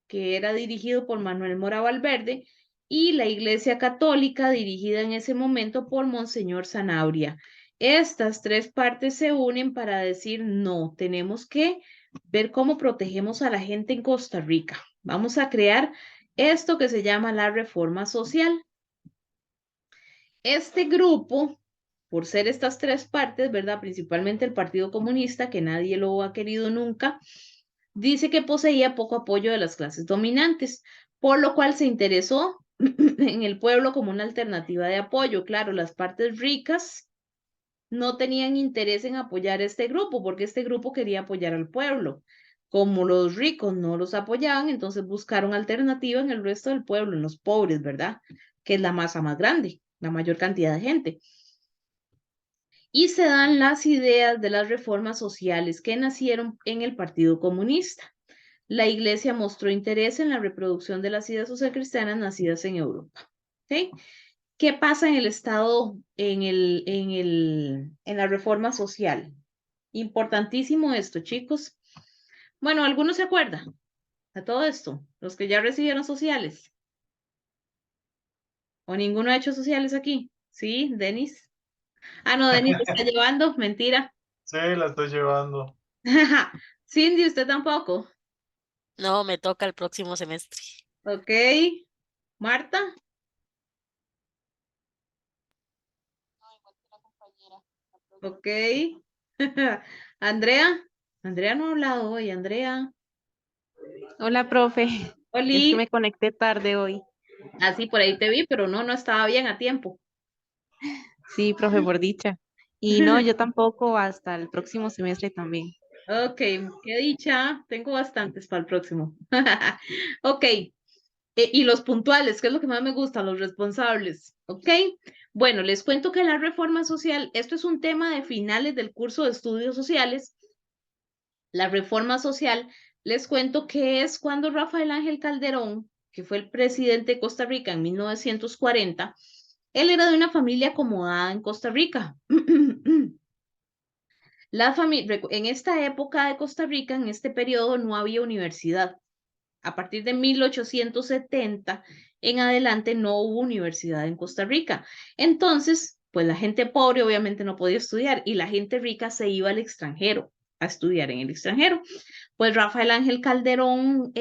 que era dirigido por Manuel Mora Valverde, y la Iglesia Católica, dirigida en ese momento por Monseñor Sanabria. Estas tres partes se unen para decir, no, tenemos que ver cómo protegemos a la gente en Costa Rica. Vamos a crear esto que se llama la reforma social. Este grupo, por ser estas tres partes, ¿verdad? Principalmente el Partido Comunista, que nadie lo ha querido nunca, dice que poseía poco apoyo de las clases dominantes, por lo cual se interesó en el pueblo como una alternativa de apoyo. Claro, las partes ricas no tenían interés en apoyar este grupo, porque este grupo quería apoyar al pueblo. Como los ricos no los apoyaban, entonces buscaron alternativa en el resto del pueblo, en los pobres, ¿verdad? Que es la masa más grande, la mayor cantidad de gente. y se dan las ideas de las reformas sociales que nacieron en el Partido Comunista. La Iglesia mostró interés en la reproducción de las ideas socialcristianas nacidas en Europa. ¿Okay? ¿Qué pasa en el Estado, en la reforma social? Importantísimo esto, chicos. Bueno, ¿algunos se acuerdan de todo esto? Los que ya recibieron sociales. ¿O ninguno ha hecho sociales aquí? ¿Sí, Denis? Ah, no, Denis lo está llevando, mentira. Sí, la estoy llevando. Cindy, usted tampoco. No, me toca el próximo semestre. Ok. Marta. Ok. Andrea. Andrea no ha hablado hoy, Andrea. Hola, profe. Es que Oli. me conecté tarde hoy. Así por ahí te vi, pero no estaba bien a tiempo. Sí, profe, por dicha. Y no, yo tampoco hasta el próximo semestre también. Ok, qué dicha. Tengo bastantes para el próximo. Ok. Y los puntuales, que es lo que más me gusta, los responsables. Ok. Bueno, les cuento que la reforma social, esto es un tema de finales del curso de estudios sociales. La reforma social, les cuento que es cuando Rafael Ángel Calderón, que fue el presidente de Costa Rica en 1940, él era de una familia acomodada en Costa Rica. En esta época de Costa Rica, en este periodo, no había universidad. A partir de 1870 en adelante no hubo universidad en Costa Rica. Entonces, pues la gente pobre obviamente no podía estudiar y la gente rica se iba al extranjero a estudiar en el extranjero. Pues Rafael Ángel Calderón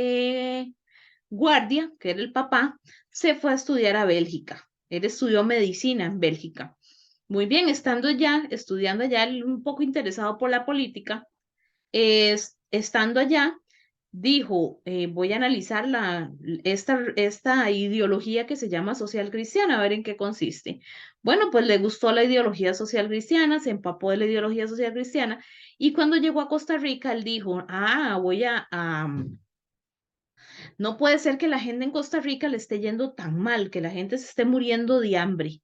Guardia, que era el papá, se fue a estudiar a Bélgica. Él estudió medicina en Bélgica. Muy bien, estudiando allá, un poco interesado por la política, estando allá, dijo, voy a analizar esta ideología que se llama social cristiana, a ver en qué consiste. Bueno, pues le gustó la ideología social cristiana, se empapó de la ideología social cristiana, y cuando llegó a Costa Rica, él dijo, no puede ser que la gente en Costa Rica le esté yendo tan mal, que la gente se esté muriendo de hambre.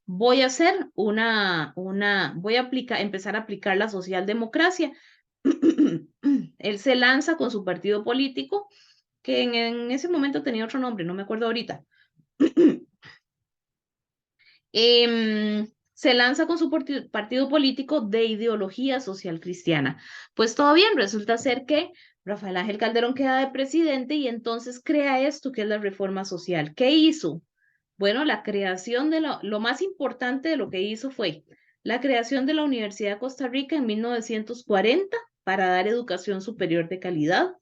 Voy a hacer voy a empezar a aplicar la socialdemocracia. Él se lanza con su partido político, que en ese momento tenía otro nombre, no me acuerdo ahorita. Se lanza con su partido político de ideología social cristiana. Pues todo bien, resulta ser que Rafael Ángel Calderón queda de presidente y entonces crea esto que es la reforma social. ¿Qué hizo? Bueno, la creación de lo más importante de lo que hizo fue la creación de la Universidad de Costa Rica en 1940 para dar educación superior de calidad,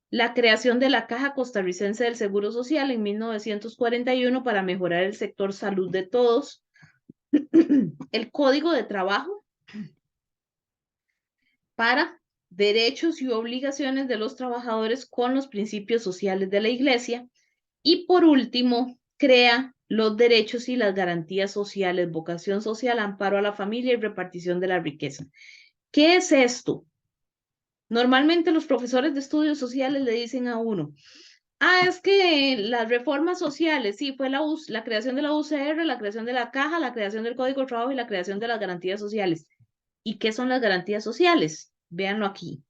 la creación de la Caja Costarricense del Seguro Social en 1941 para mejorar el sector salud de todos, el Código de Trabajo para derechos y obligaciones de los trabajadores con los principios sociales de la Iglesia y por último, crea los derechos y las garantías sociales, vocación social, amparo a la familia y repartición de la riqueza. ¿Qué es esto? Normalmente los profesores de estudios sociales le dicen a uno, es que las reformas sociales, sí, fue la creación de la UCR, la creación de la caja, la creación del Código de Trabajo y la creación de las garantías sociales. ¿Y qué son las garantías sociales? Véanlo aquí.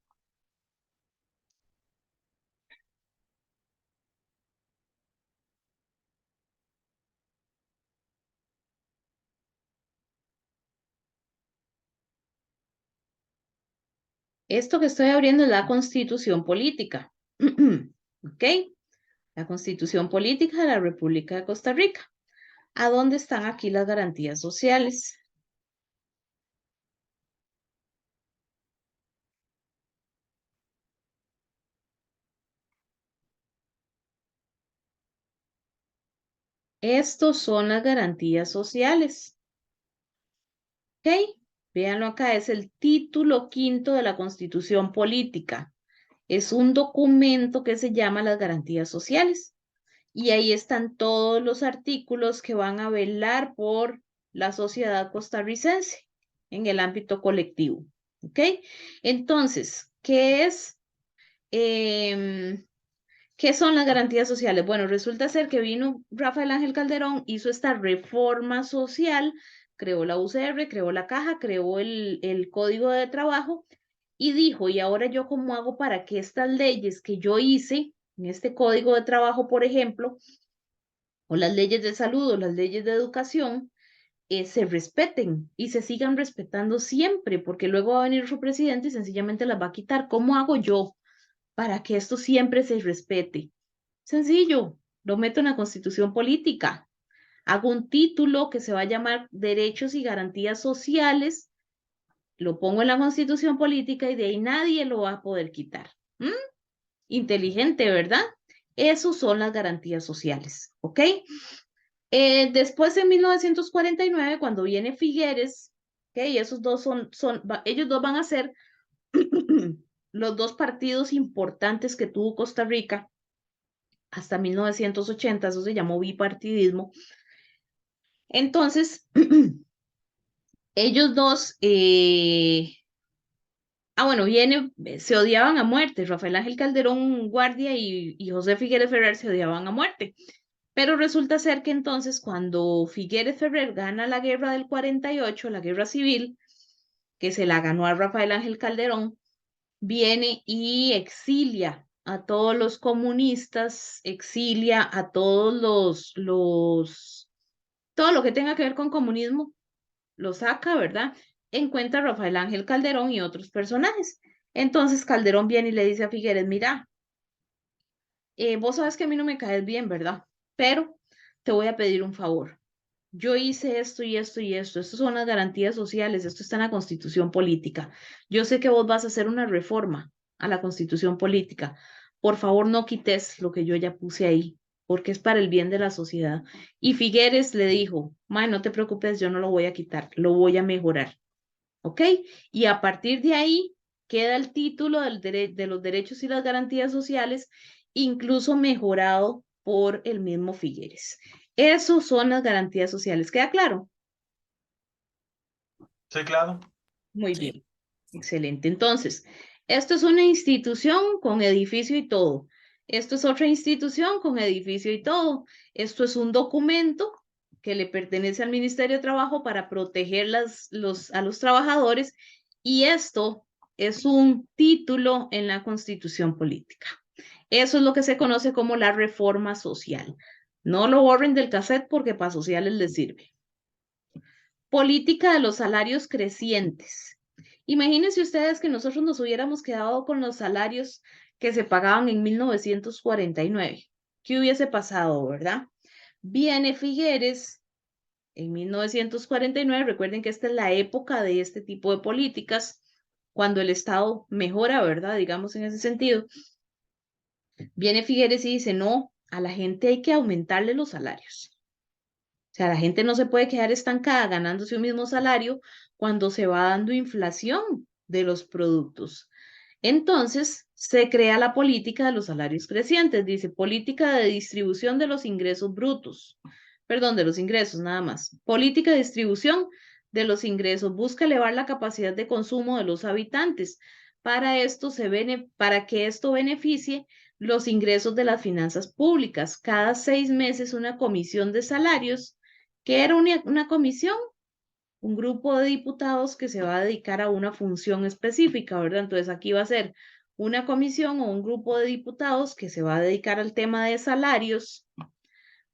Esto que estoy abriendo es la Constitución Política. ¿Ok? La Constitución Política de la República de Costa Rica. ¿A dónde están aquí las garantías sociales? Estos son las garantías sociales. ¿Ok? Véanlo acá, es el título 5 de la Constitución Política. Es un documento que se llama las garantías sociales. Y ahí están todos los artículos que van a velar por la sociedad costarricense en el ámbito colectivo. ¿Ok? Entonces, ¿qué son las garantías sociales? Bueno, resulta ser que vino Rafael Ángel Calderón, hizo esta reforma social creó la UCR, creó la caja, creó el código de trabajo y dijo, ¿y ahora yo cómo hago para que estas leyes que yo hice en este código de trabajo, por ejemplo, o las leyes de salud o las leyes de educación, se respeten y se sigan respetando siempre? Porque luego va a venir su presidente y sencillamente las va a quitar. ¿Cómo hago yo para que esto siempre se respete? Sencillo, lo meto en la Constitución política. Hago un título que se va a llamar Derechos y Garantías Sociales, lo pongo en la Constitución política y de ahí nadie lo va a poder quitar. ¿Mm? Inteligente, ¿verdad? Esos son las garantías sociales, ¿ok? Después en 1949, cuando viene Figueres, ¿ok? Esos dos ellos dos van a ser los dos partidos importantes que tuvo Costa Rica hasta 1980, eso se llamó bipartidismo. Entonces, ellos dos, bueno, se odiaban a muerte. Rafael Ángel Calderón Guardia y José Figueres Ferrer se odiaban a muerte. Pero resulta ser que entonces cuando Figueres Ferrer gana la guerra del 48, la guerra civil, que se la ganó a Rafael Ángel Calderón, viene y exilia a todos los comunistas, exilia a todos todo lo que tenga que ver con comunismo, lo saca, ¿verdad? Encuentra a Rafael Ángel Calderón y otros personajes. Entonces Calderón viene y le dice a Figueres, mira, vos sabes que a mí no me caes bien, ¿verdad? Pero te voy a pedir un favor. Yo hice esto y esto y esto. Estas son las garantías sociales. Esto está en la Constitución política. Yo sé que vos vas a hacer una reforma a la Constitución política. Por favor, no quites lo que yo ya puse ahí, porque es para el bien de la sociedad. Y Figueres le dijo, Mae, no te preocupes, yo no lo voy a quitar, lo voy a mejorar. ¿Ok? Y a partir de ahí queda el título de los derechos y las garantías sociales, incluso mejorado por el mismo Figueres. Esas son las garantías sociales. ¿Queda claro? Sí, claro. Muy Sí. bien. Excelente. Entonces, esto es una institución con edificio y todo. Esto es otra institución con edificio y todo. Esto es un documento que le pertenece al Ministerio de Trabajo para proteger a los trabajadores y esto es un título en la Constitución política. Eso es lo que se conoce como la reforma social. No lo borren del cassette porque para sociales les sirve. Política de los salarios crecientes. Imagínense ustedes que nosotros nos hubiéramos quedado con los salarios que se pagaban en 1949. ¿Qué hubiese pasado, verdad? Viene Figueres en 1949. Recuerden que esta es la época de este tipo de políticas, cuando el Estado mejora, ¿verdad? Digamos en ese sentido. Viene Figueres y dice, no, a la gente hay que aumentarle los salarios. O sea, la gente no se puede quedar estancada ganándose un mismo salario cuando se va dando inflación de los productos. Entonces, se crea la política de los salarios crecientes. Dice, política de distribución de los ingresos brutos. Perdón, de los ingresos nada más. Política de distribución de los ingresos. Busca elevar la capacidad de consumo de los habitantes. Para que esto beneficie los ingresos de las finanzas públicas. Cada 6 meses una comisión de salarios. ¿Qué era una comisión? Un grupo de diputados que se va a dedicar a una función específica, ¿verdad? Entonces aquí va a ser una comisión o un grupo de diputados que se va a dedicar al tema de salarios,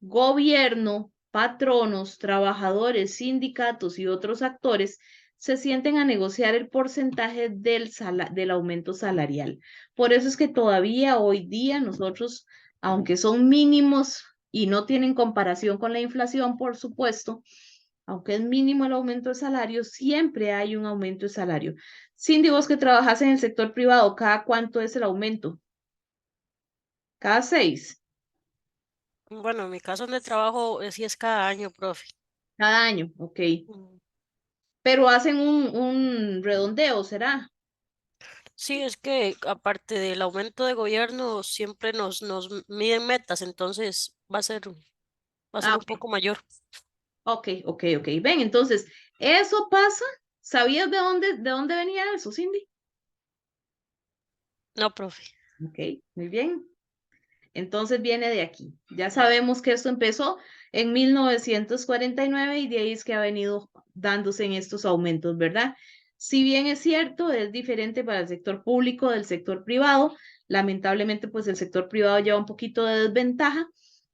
gobierno, patronos, trabajadores, sindicatos y otros actores se sienten a negociar el porcentaje del aumento salarial. Por eso es que todavía hoy día nosotros, aunque son mínimos y no tienen comparación con la inflación, por supuesto, aunque es mínimo el aumento de salario, siempre hay un aumento de salario. Cindy, vos que trabajas en el sector privado, ¿cada cuánto es el aumento? ¿Cada 6? Bueno, en mi caso de trabajo sí es cada año, profe. Cada año, ok. Mm. Pero hacen un redondeo, ¿será? Sí, es que aparte del aumento de gobierno, siempre nos miden metas, entonces va a ser Ah, un poco mayor. ok. Ven, entonces, eso pasa. ¿Sabías de dónde venía eso, Cindy? No, profe. Ok, muy bien. Entonces viene de aquí. Ya sabemos que esto empezó en 1949 y de ahí es que ha venido dándose en estos aumentos, ¿verdad? Si bien es cierto, es diferente para el sector público del sector privado. Lamentablemente, pues el sector privado lleva un poquito de desventaja.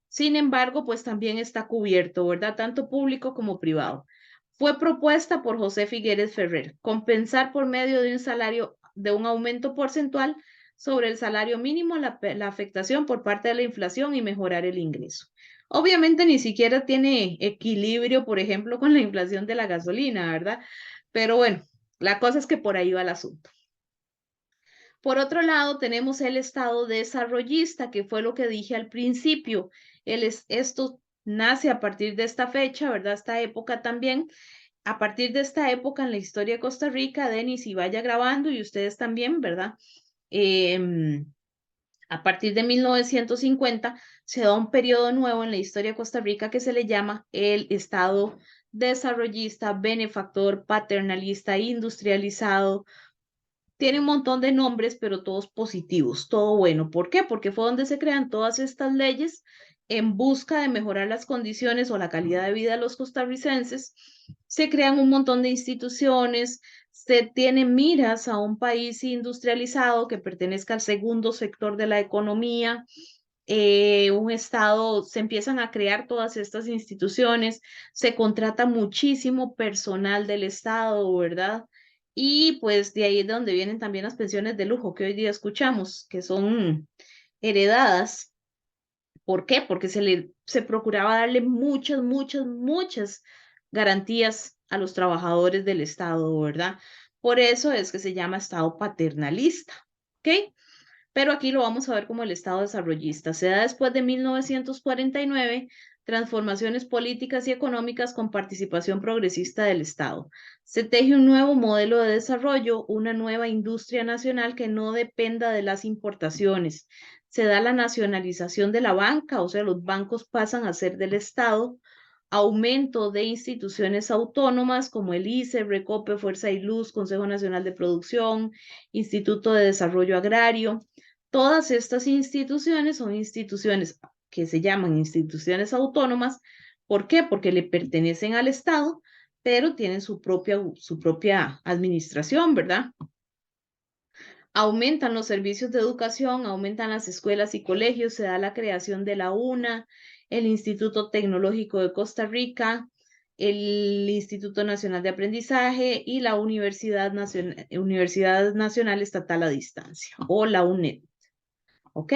Sin embargo, pues también está cubierto, ¿verdad? Tanto público como privado. Fue propuesta por José Figueres Ferrer, compensar por medio de un salario, de un aumento porcentual sobre el salario mínimo la afectación por parte de la inflación y mejorar el ingreso. Obviamente ni siquiera tiene equilibrio, por ejemplo, con la inflación de la gasolina, ¿verdad? Pero bueno, la cosa es que por ahí va el asunto. Por otro lado, tenemos el Estado desarrollista, que fue lo que dije al principio. Esto nace a partir de esta fecha, ¿verdad? Esta época también. A partir de esta época en la historia de Costa Rica, Denis, y vaya grabando, y ustedes también, ¿verdad? A partir de 1950 se da un periodo nuevo en la historia de Costa Rica que se le llama el Estado desarrollista, benefactor, paternalista, industrializado. Tiene un montón de nombres, pero todos positivos, todo bueno. ¿Por qué? Porque fue donde se crean todas estas leyes en busca de mejorar las condiciones o la calidad de vida de los costarricenses. Se crean un montón de instituciones, se tiene miras a un país industrializado que pertenezca al segundo sector de la economía. Un estado, se empiezan a crear todas estas instituciones, se contrata muchísimo personal del estado, ¿verdad? Y pues de ahí es de donde vienen también las pensiones de lujo que hoy día escuchamos, que son heredadas. ¿Por qué? Porque se procuraba darle muchas garantías a los trabajadores del Estado, ¿verdad? Por eso es que se llama Estado paternalista, ¿ok? Pero aquí lo vamos a ver como el Estado desarrollista. Se da después de 1949, transformaciones políticas y económicas con participación progresista del Estado. Se teje un nuevo modelo de desarrollo, una nueva industria nacional que no dependa de las importaciones. Se da la nacionalización de la banca, o sea, los bancos pasan a ser del Estado, aumento de instituciones autónomas como el ICE, Recope, Fuerza y Luz, Consejo Nacional de Producción, Instituto de Desarrollo Agrario. Todas estas instituciones son instituciones que se llaman instituciones autónomas. ¿Por qué? Porque le pertenecen al Estado, pero tienen su propia administración, ¿verdad? Aumentan los servicios de educación, aumentan las escuelas y colegios, se da la creación de la UNA, el Instituto Tecnológico de Costa Rica, el Instituto Nacional de Aprendizaje y la Universidad Nacional Estatal a Distancia, o la UNED. ¿Ok?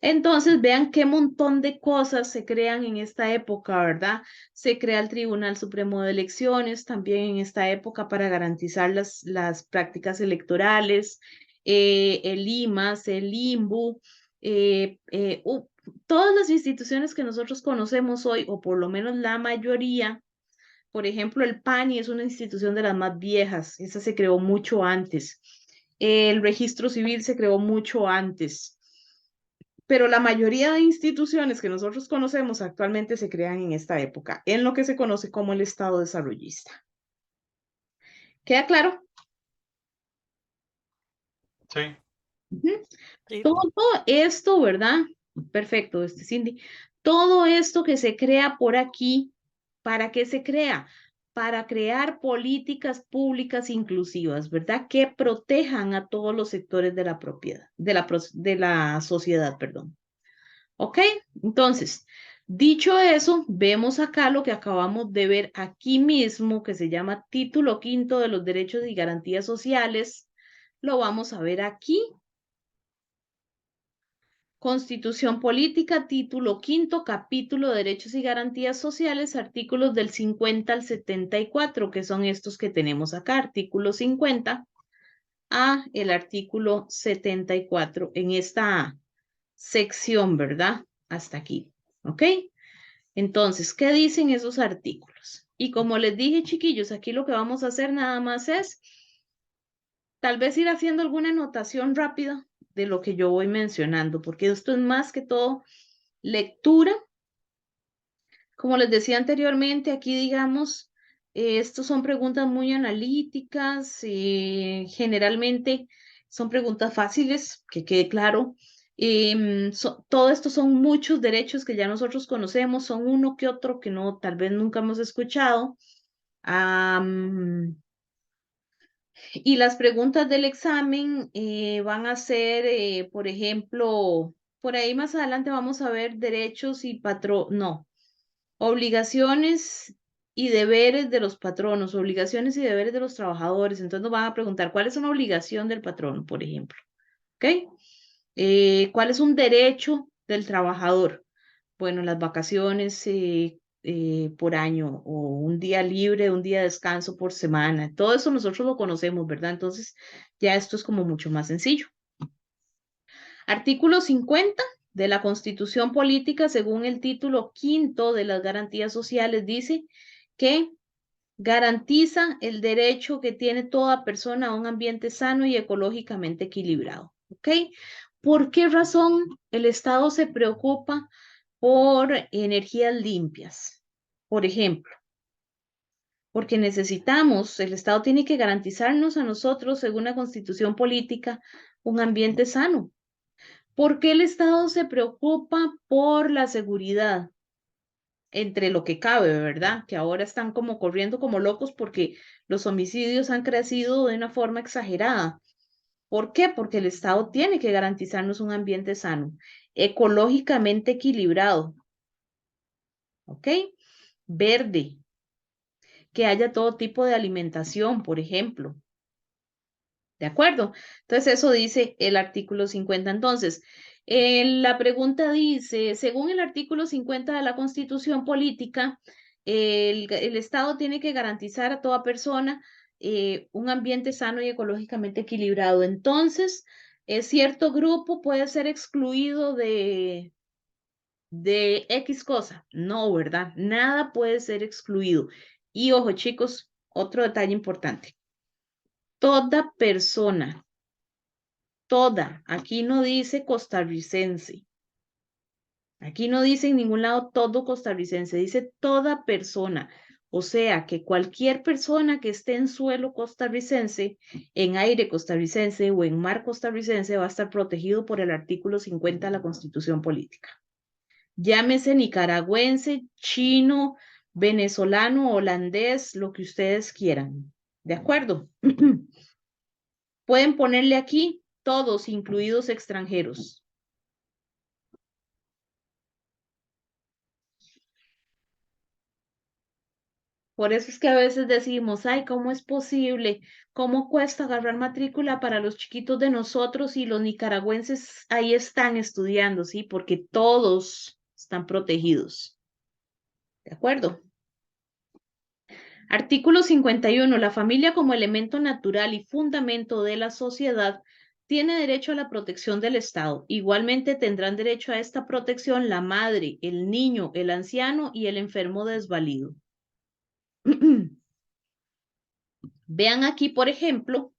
Entonces, vean qué montón de cosas se crean en esta época, ¿verdad? Se crea el Tribunal Supremo de Elecciones también en esta época para garantizar las prácticas electorales, el IMAS, el IMBU, todas las instituciones que nosotros conocemos hoy, o por lo menos la mayoría. Por ejemplo, el PANI es una institución de las más viejas, esa se creó mucho antes. El registro civil se creó mucho antes. Pero la mayoría de instituciones que nosotros conocemos actualmente se crean en esta época, en lo que se conoce como el Estado desarrollista. ¿Queda claro? Sí. Sí. Todo esto, ¿verdad? Perfecto, Cindy. Todo esto que se crea por aquí, ¿para qué se crea? Para crear políticas públicas inclusivas, ¿verdad? Que protejan a todos los sectores de la propiedad, de la sociedad, perdón. ¿Ok? Entonces, dicho eso, vemos acá lo que acabamos de ver aquí mismo, que se llama Título Quinto de los Derechos y Garantías Sociales. Lo vamos a ver aquí. Constitución Política, Título Quinto, Capítulo Derechos y Garantías Sociales, artículos del 50 al 74, que son estos que tenemos acá, artículo 50 a el artículo 74 en esta sección, ¿verdad? Hasta aquí, ¿ok? Entonces, ¿qué dicen esos artículos? Y como les dije, chiquillos, aquí lo que vamos a hacer nada más es tal vez ir haciendo alguna anotación rápida de lo que yo voy mencionando, porque esto es más que todo lectura. Como les decía anteriormente, aquí digamos, estos son preguntas muy analíticas, generalmente son preguntas fáciles, que quede claro. Todo esto son muchos derechos que ya nosotros conocemos, son uno que otro que no, tal vez nunca hemos escuchado. Y las preguntas del examen van a ser, por ejemplo, por ahí más adelante vamos a ver derechos y obligaciones y deberes de los patronos, obligaciones y deberes de los trabajadores. Entonces nos van a preguntar cuál es una obligación del patrono, por ejemplo. ¿Ok? ¿Cuál es un derecho del trabajador? Bueno, las vacaciones por año o un día libre, un día de descanso por semana. Todo eso nosotros lo conocemos, ¿verdad? Entonces ya esto es como mucho más sencillo. Artículo 50 de la Constitución Política, según el título quinto de las garantías sociales, dice que garantiza el derecho que tiene toda persona a un ambiente sano y ecológicamente equilibrado. ¿Ok? ¿Por qué razón el Estado se preocupa por energías limpias? Por ejemplo, porque necesitamos, el Estado tiene que garantizarnos a nosotros, según la Constitución Política, un ambiente sano. ¿Por qué el Estado se preocupa por la seguridad? Entre lo que cabe, ¿verdad? Que ahora están como corriendo como locos porque los homicidios han crecido de una forma exagerada. ¿Por qué? Porque el Estado tiene que garantizarnos un ambiente sano, ecológicamente equilibrado, ¿ok? Verde, que haya todo tipo de alimentación, por ejemplo. ¿De acuerdo? Entonces eso dice el artículo 50. Entonces, la pregunta dice, según el artículo 50 de la Constitución Política, el Estado tiene que garantizar a toda persona un ambiente sano y ecológicamente equilibrado. Entonces, cierto grupo puede ser excluido de X cosa. No, ¿verdad? Nada puede ser excluido. Y ojo, chicos, otro detalle importante. Toda persona, toda, aquí no dice costarricense. Aquí no dice en ningún lado todo costarricense, dice toda persona. O sea que cualquier persona que esté en suelo costarricense, en aire costarricense o en mar costarricense va a estar protegido por el artículo 50 de la Constitución Política. Llámese nicaragüense, chino, venezolano, holandés, lo que ustedes quieran. ¿De acuerdo? Pueden ponerle aquí todos, incluidos extranjeros. Por eso es que a veces decimos, ay, ¿cómo es posible? ¿Cómo cuesta agarrar matrícula para los chiquitos de nosotros y los nicaragüenses ahí están estudiando? Sí, porque todos están protegidos. ¿De acuerdo? Artículo 51. La familia como elemento natural y fundamento de la sociedad tiene derecho a la protección del Estado. Igualmente tendrán derecho a esta protección la madre, el niño, el anciano y el enfermo desvalido. Vean aquí, por ejemplo,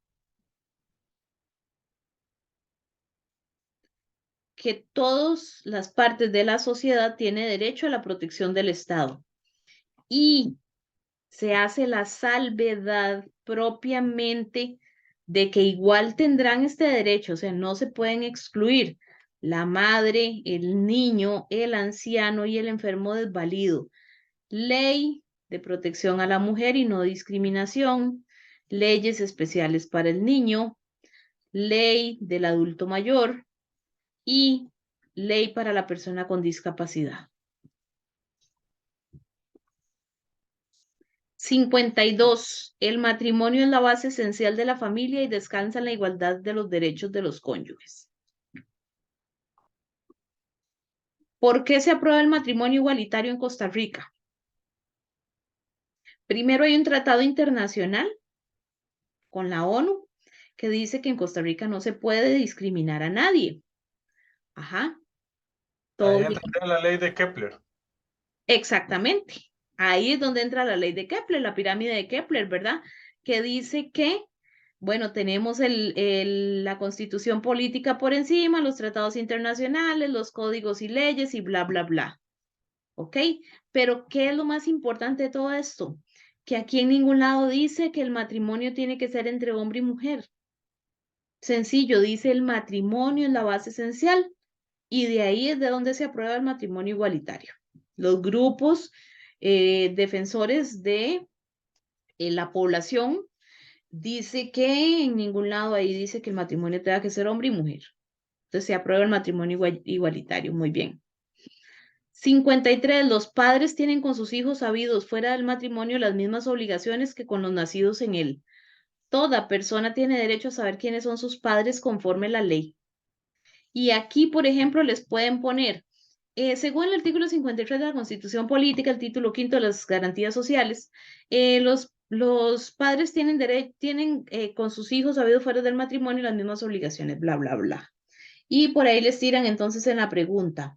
que todas las partes de la sociedad tienen derecho a la protección del Estado. Y se hace la salvedad propiamente de que igual tendrán este derecho, o sea, no se pueden excluir la madre, el niño, el anciano y el enfermo desvalido. Ley de protección a la mujer y no discriminación, leyes especiales para el niño, ley del adulto mayor y ley para la persona con discapacidad. 52. El matrimonio es la base esencial de la familia y descansa en la igualdad de los derechos de los cónyuges. ¿Por qué se aprueba el matrimonio igualitario en Costa Rica? Primero hay un tratado internacional con la ONU que dice que en Costa Rica no se puede discriminar a nadie. Ajá. Todo Ahí bien. entra la ley de Kepler. Exactamente. Ahí es donde entra la ley de Kepler, la pirámide de Kepler, ¿verdad? Que dice que, bueno, tenemos la constitución política por encima, los tratados internacionales, los códigos y leyes y bla, bla, bla. ¿Ok? Pero, ¿qué es lo más importante de todo esto? Que aquí en ningún lado dice que el matrimonio tiene que ser entre hombre y mujer. Sencillo, dice el matrimonio es la base esencial y de ahí es de donde se aprueba el matrimonio igualitario. Los grupos defensores de la población dice que en ningún lado ahí dice que el matrimonio tenga que ser hombre y mujer. Entonces se aprueba el matrimonio igualitario. Muy bien. 53. Los padres tienen con sus hijos habidos fuera del matrimonio las mismas obligaciones que con los nacidos en él. Toda persona tiene derecho a saber quiénes son sus padres conforme la ley. Y aquí, por ejemplo, les pueden poner, según el artículo 53 de la Constitución Política, el título quinto de las garantías sociales, los padres tienen con sus hijos habido fuera del matrimonio las mismas obligaciones, bla, bla, bla. Y por ahí les tiran entonces en la pregunta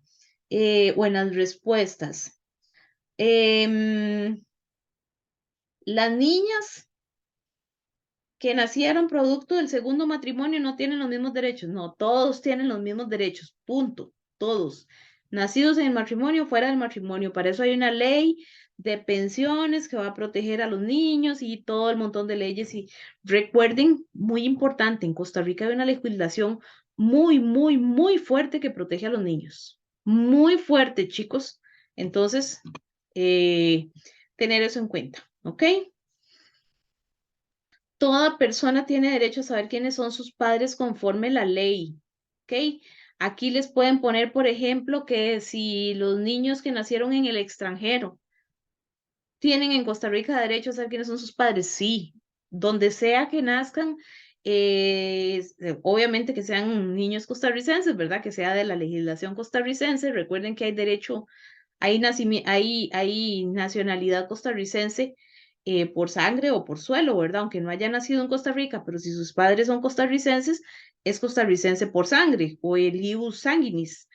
o en las respuestas. Las niñas que nacieron producto del segundo matrimonio no tienen los mismos derechos. No, todos tienen los mismos derechos, punto, todos. Nacidos en el matrimonio, fuera del matrimonio. Para eso hay una ley de pensiones que va a proteger a los niños y todo el montón de leyes. Y recuerden, muy importante, en Costa Rica hay una legislación muy, muy, muy fuerte que protege a los niños. Muy fuerte, chicos. Entonces, tener eso en cuenta, ¿ok? Toda persona tiene derecho a saber quiénes son sus padres conforme la ley, ¿ok? Aquí les pueden poner, por ejemplo, que si los niños que nacieron en el extranjero tienen en Costa Rica derecho a saber quiénes son sus padres, sí, donde sea que nazcan, obviamente que sean niños costarricenses, ¿verdad? Que sea de la legislación costarricense. Recuerden que hay derecho, hay nacionalidad costarricense por sangre o por suelo, ¿verdad? Aunque no haya nacido en Costa Rica, pero si sus padres son costarricenses, es costarricense por sangre o el ius sanguinis.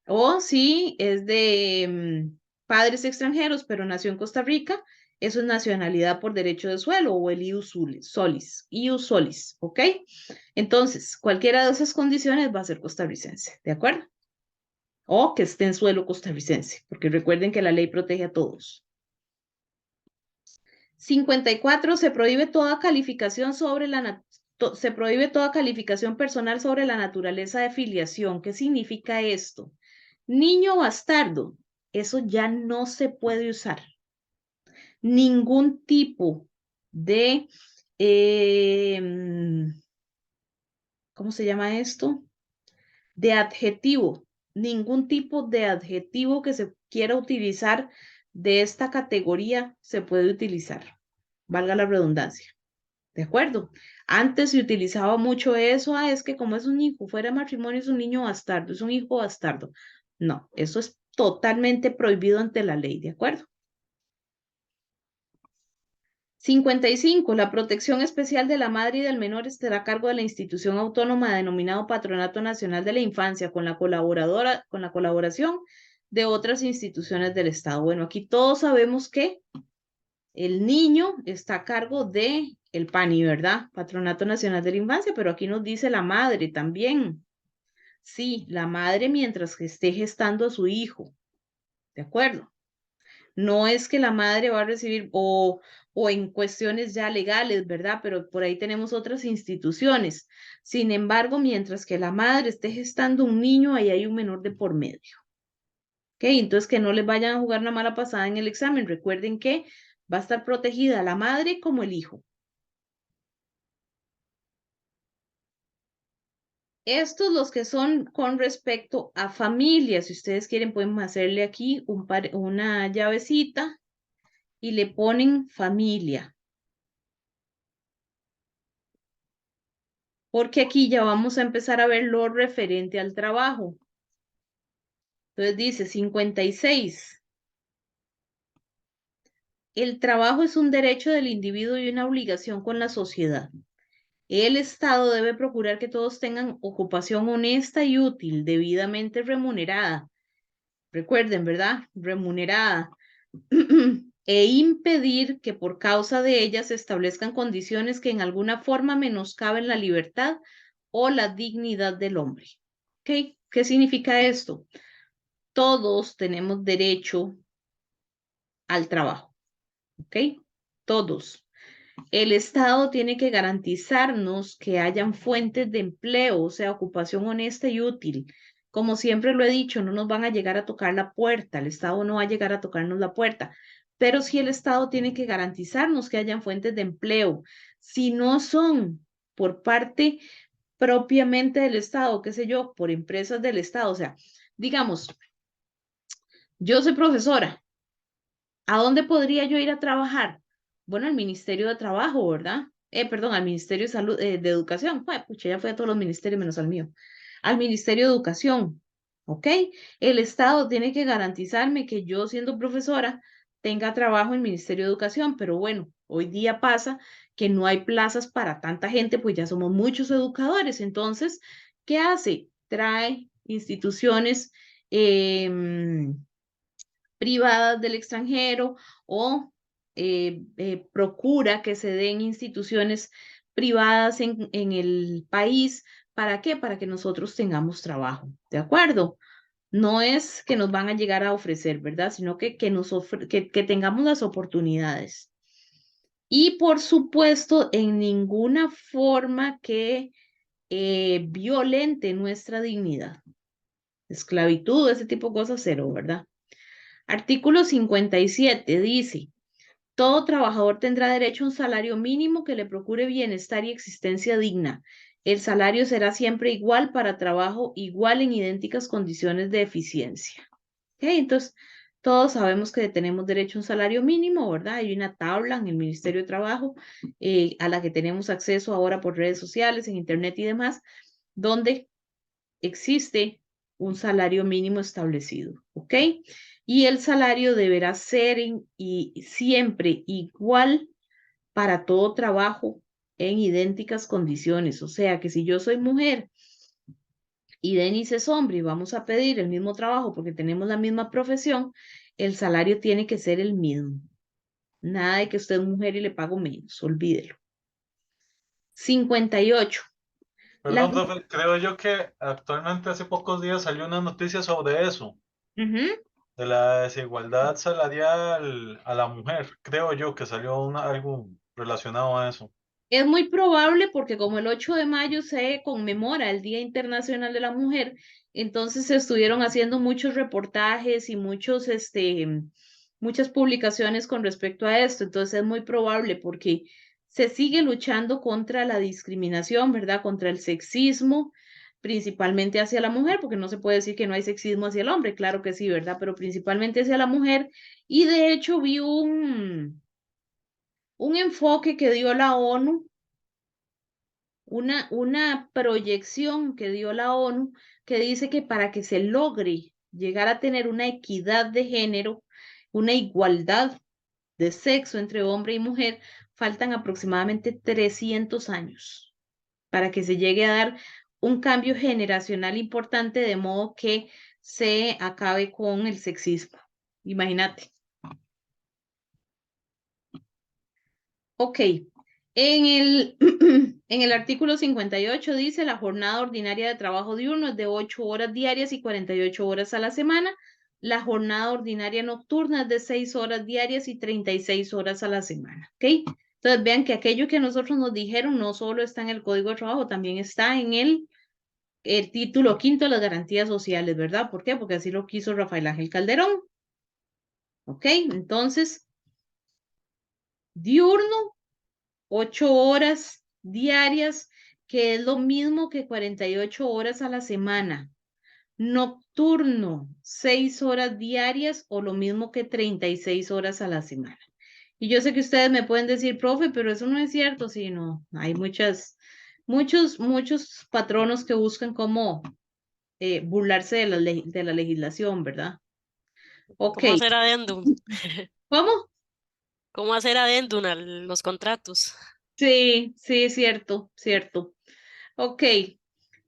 O si es de padres extranjeros, pero nació en Costa Rica, eso es nacionalidad por derecho de suelo o el ius solis, ¿ok? Entonces, cualquiera de esas condiciones va a ser costarricense, ¿de acuerdo? O que esté en suelo costarricense, porque recuerden que la ley protege a todos. 54. Se prohíbe toda calificación se prohíbe toda calificación personal sobre la naturaleza de filiación. ¿Qué significa esto? Niño bastardo, eso ya no se puede usar. Ningún tipo de, ¿cómo se llama esto? De adjetivo. Ningún tipo de adjetivo que se quiera utilizar de esta categoría se puede utilizar. Valga la redundancia. ¿De acuerdo? Antes se utilizaba mucho eso, es que como es un hijo fuera de matrimonio, es un niño bastardo, es un hijo bastardo. No, eso es totalmente prohibido ante la ley, ¿de acuerdo? 55. La protección especial de la madre y del menor estará a cargo de la institución autónoma denominado Patronato Nacional de la Infancia con la colaboración de otras instituciones del Estado. Bueno, aquí todos sabemos que el niño está a cargo de el PANI, ¿verdad? Patronato Nacional de la Infancia, pero aquí nos dice la madre también. Sí, la madre mientras que esté gestando a su hijo, ¿de acuerdo? No es que la madre va a recibir o en cuestiones ya legales, ¿verdad? Pero por ahí tenemos otras instituciones. Sin embargo, mientras que la madre esté gestando un niño, ahí hay un menor de por medio. ¿Ok? Entonces que no les vayan a jugar una mala pasada en el examen. Recuerden que va a estar protegida la madre como el hijo. Estos los que son con respecto a familia. Si ustedes quieren, pueden hacerle aquí una llavecita y le ponen familia. Porque aquí ya vamos a empezar a ver lo referente al trabajo. Entonces dice 56. El trabajo es un derecho del individuo y una obligación con la sociedad. El Estado debe procurar que todos tengan ocupación honesta y útil, debidamente remunerada. Recuerden, ¿verdad? Remunerada. E impedir que por causa de ella se establezcan condiciones que en alguna forma menoscaben la libertad o la dignidad del hombre. ¿Ok? ¿Qué significa esto? Todos tenemos derecho al trabajo. ¿Ok? Todos. El Estado tiene que garantizarnos que hayan fuentes de empleo, o sea, ocupación honesta y útil. Como siempre lo he dicho, no nos van a llegar a tocar la puerta, el Estado no va a llegar a tocarnos la puerta, pero sí el Estado tiene que garantizarnos que hayan fuentes de empleo. Si no son por parte propiamente del Estado, qué sé yo, por empresas del Estado, o sea, digamos, yo soy profesora, ¿a dónde podría yo ir a trabajar? Bueno, al Ministerio de Trabajo, ¿verdad? Perdón, al Ministerio de Salud, de Educación. Pucha, ya fue a todos los ministerios menos al mío. Al Ministerio de Educación, ¿ok? El Estado tiene que garantizarme que yo, siendo profesora, tenga trabajo en el Ministerio de Educación, pero bueno, hoy día pasa que no hay plazas para tanta gente, pues ya somos muchos educadores. Entonces, ¿qué hace? Trae instituciones privadas del extranjero o procura que se den instituciones privadas en el país. ¿Para qué? Para que nosotros tengamos trabajo, ¿de acuerdo? No es que nos van a llegar a ofrecer, ¿verdad? Sino que tengamos las oportunidades. Y por supuesto, en ninguna forma que violente nuestra dignidad. Esclavitud, ese tipo de cosas, cero, ¿verdad? Artículo 57 dice, todo trabajador tendrá derecho a un salario mínimo que le procure bienestar y existencia digna. El salario será siempre igual para trabajo igual en idénticas condiciones de eficiencia. ¿Okay? Entonces, todos sabemos que tenemos derecho a un salario mínimo, ¿verdad? Hay una tabla en el Ministerio de Trabajo a la que tenemos acceso ahora por redes sociales, en Internet y demás, donde existe un salario mínimo establecido, ¿ok? Y el salario deberá ser y siempre igual para todo trabajo en idénticas condiciones. O sea que si yo soy mujer y Denis es hombre y vamos a pedir el mismo trabajo porque tenemos la misma profesión, el salario tiene que ser el mismo. Nada de que usted es mujer y le pago menos, olvídelo. 58. Perdón, profe, creo yo que actualmente hace pocos días salió una noticia sobre eso, de la desigualdad salarial a la mujer. Creo yo que salió algo relacionado a eso. Es muy probable porque como el 8 de mayo se conmemora el Día Internacional de la Mujer, entonces se estuvieron haciendo muchos reportajes y muchas publicaciones con respecto a esto. Entonces es muy probable porque se sigue luchando contra la discriminación, ¿verdad? Contra el sexismo, principalmente hacia la mujer, porque no se puede decir que no hay sexismo hacia el hombre, claro que sí, ¿verdad? Pero principalmente hacia la mujer. Y de hecho vi un enfoque que dio la ONU, una proyección que dio la ONU que dice que para que se logre llegar a tener una equidad de género, una igualdad de sexo entre hombre y mujer, faltan aproximadamente 300 años para que se llegue a dar un cambio generacional importante de modo que se acabe con el sexismo. Imagínate. Ok, en el artículo 58 dice la jornada ordinaria de trabajo diurno es de 8 horas diarias y 48 horas a la semana. La jornada ordinaria nocturna es de 6 horas diarias y 36 horas a la semana. ¿Ok? Entonces vean que aquello que nosotros nos dijeron no solo está en el Código de Trabajo, también está en el título quinto de las garantías sociales, ¿verdad? ¿Por qué? Porque así lo quiso Rafael Ángel Calderón. ¿Ok? Entonces, diurno 8 horas diarias, que es lo mismo que 48 horas a la semana. Nocturno, 6 horas diarias o lo mismo que 36 horas a la semana. Y yo sé que ustedes me pueden decir, profe, pero eso no es cierto, sí, no, hay muchos patronos que buscan cómo burlarse de la legislación, ¿verdad? Ok, ¿Cómo hacer adendum? ¿cómo? ¿Cómo hacer adendum a los contratos? Sí, sí, cierto, cierto. Ok,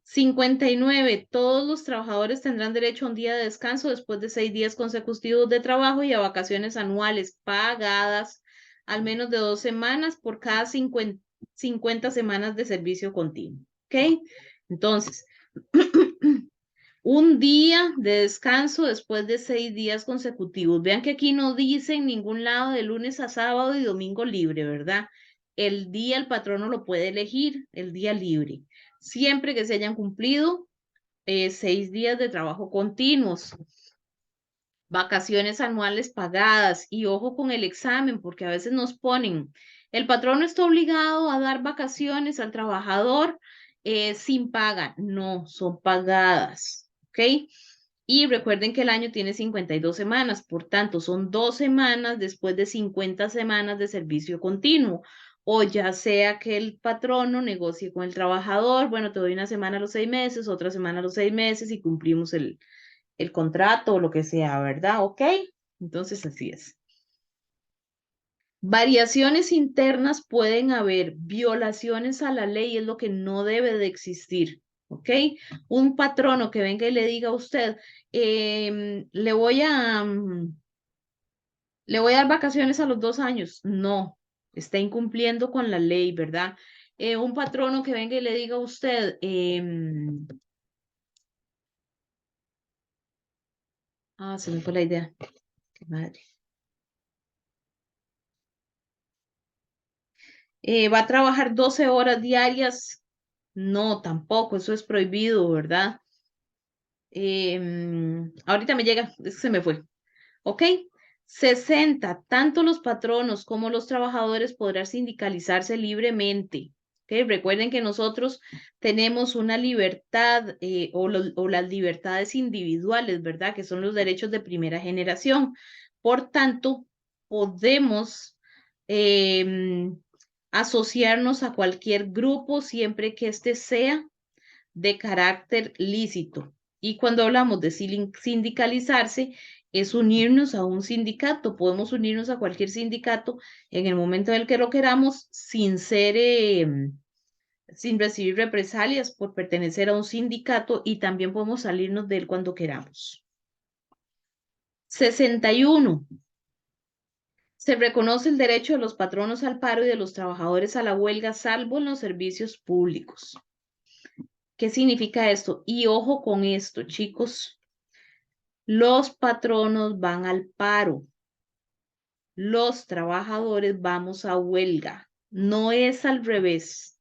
59. Todos los trabajadores tendrán derecho a un día de descanso después de 6 días consecutivos de trabajo y a vacaciones anuales pagadas al menos de 2 semanas por cada 50 semanas de servicio continuo. ¿Ok? Entonces, un día de descanso después de 6 días consecutivos. Vean que aquí no dice en ningún lado de lunes a sábado y domingo libre, ¿verdad? El día el patrono lo puede elegir, el día libre, siempre que se hayan cumplido 6 días de trabajo continuos. vacaciones anuales pagadas y ojo con el examen porque a veces nos ponen, el patrón no está obligado a dar vacaciones al trabajador sin paga, no, son pagadas, ¿ok? Y recuerden que el año tiene 52 semanas, por tanto son 2 semanas después de 50 semanas de servicio continuo. O ya sea que el patrono negocie con el trabajador, bueno, te doy una semana a los 6 meses, otra semana a los 6 meses y cumplimos el contrato o lo que sea, ¿verdad? ¿Ok? Entonces así es. Variaciones internas pueden haber, violaciones a la ley es lo que no debe de existir, ¿ok? Un patrono que venga y le diga a usted, le voy a dar vacaciones a los 2 años. No, está incumpliendo con la ley, ¿verdad? Un patrono que venga y le diga a usted, se me fue la idea. Qué madre. ¿Va a trabajar 12 horas diarias? No, tampoco, eso es prohibido, ¿verdad? Ahorita me llega, es que se me fue. ¿Ok? 60. Tanto los patronos como los trabajadores podrán sindicalizarse libremente. ¿Ok? Recuerden que nosotros tenemos una libertad o las libertades individuales, ¿verdad? Que son los derechos de primera generación. Por tanto, podemos asociarnos a cualquier grupo siempre que éste sea de carácter lícito. Y cuando hablamos de sindicalizarse, es unirnos a un sindicato. Podemos unirnos a cualquier sindicato en el momento en el que lo queramos sin ser, sin recibir represalias por pertenecer a un sindicato y también podemos salirnos de él cuando queramos. 61. Se reconoce el derecho de los patronos al paro y de los trabajadores a la huelga, salvo en los servicios públicos. ¿Qué significa esto? Y ojo con esto, chicos. Los patronos van al paro. Los trabajadores vamos a huelga. No es al revés.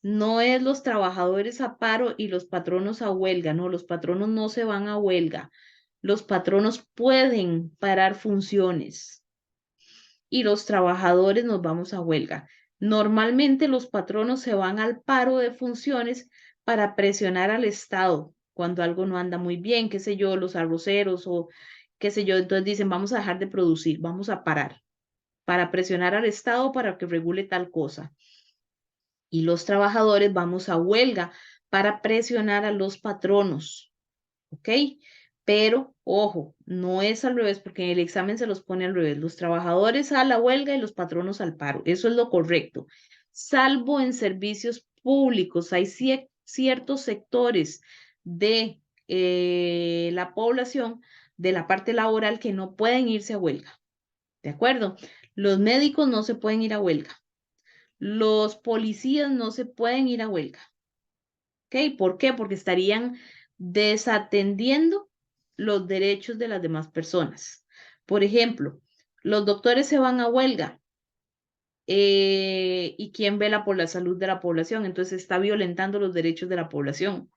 No es los trabajadores a paro y los patronos a huelga. No, los patronos no se van a huelga. Los patronos pueden parar funciones y los trabajadores nos vamos a huelga. Normalmente los patronos se van al paro de funciones para presionar al Estado cuando algo no anda muy bien, qué sé yo, los arroceros o qué sé yo, entonces dicen, vamos a dejar de producir, vamos a parar para presionar al Estado para que regule tal cosa. Y los trabajadores vamos a huelga para presionar a los patronos, ¿ok? Pero, ojo, no es al revés, porque en el examen se los pone al revés. Los trabajadores a la huelga y los patronos al paro. Eso es lo correcto. Salvo en servicios públicos. Hay ciertos sectores de la población, de la parte laboral, que no pueden irse a huelga. ¿De acuerdo? Los médicos no se pueden ir a huelga. Los policías no se pueden ir a huelga. ¿Ok? ¿Por qué? Porque estarían desatendiendo los derechos de las demás personas. Por ejemplo, los doctores se van a huelga y ¿quién vela por la salud de la población? Entonces está violentando los derechos de la población.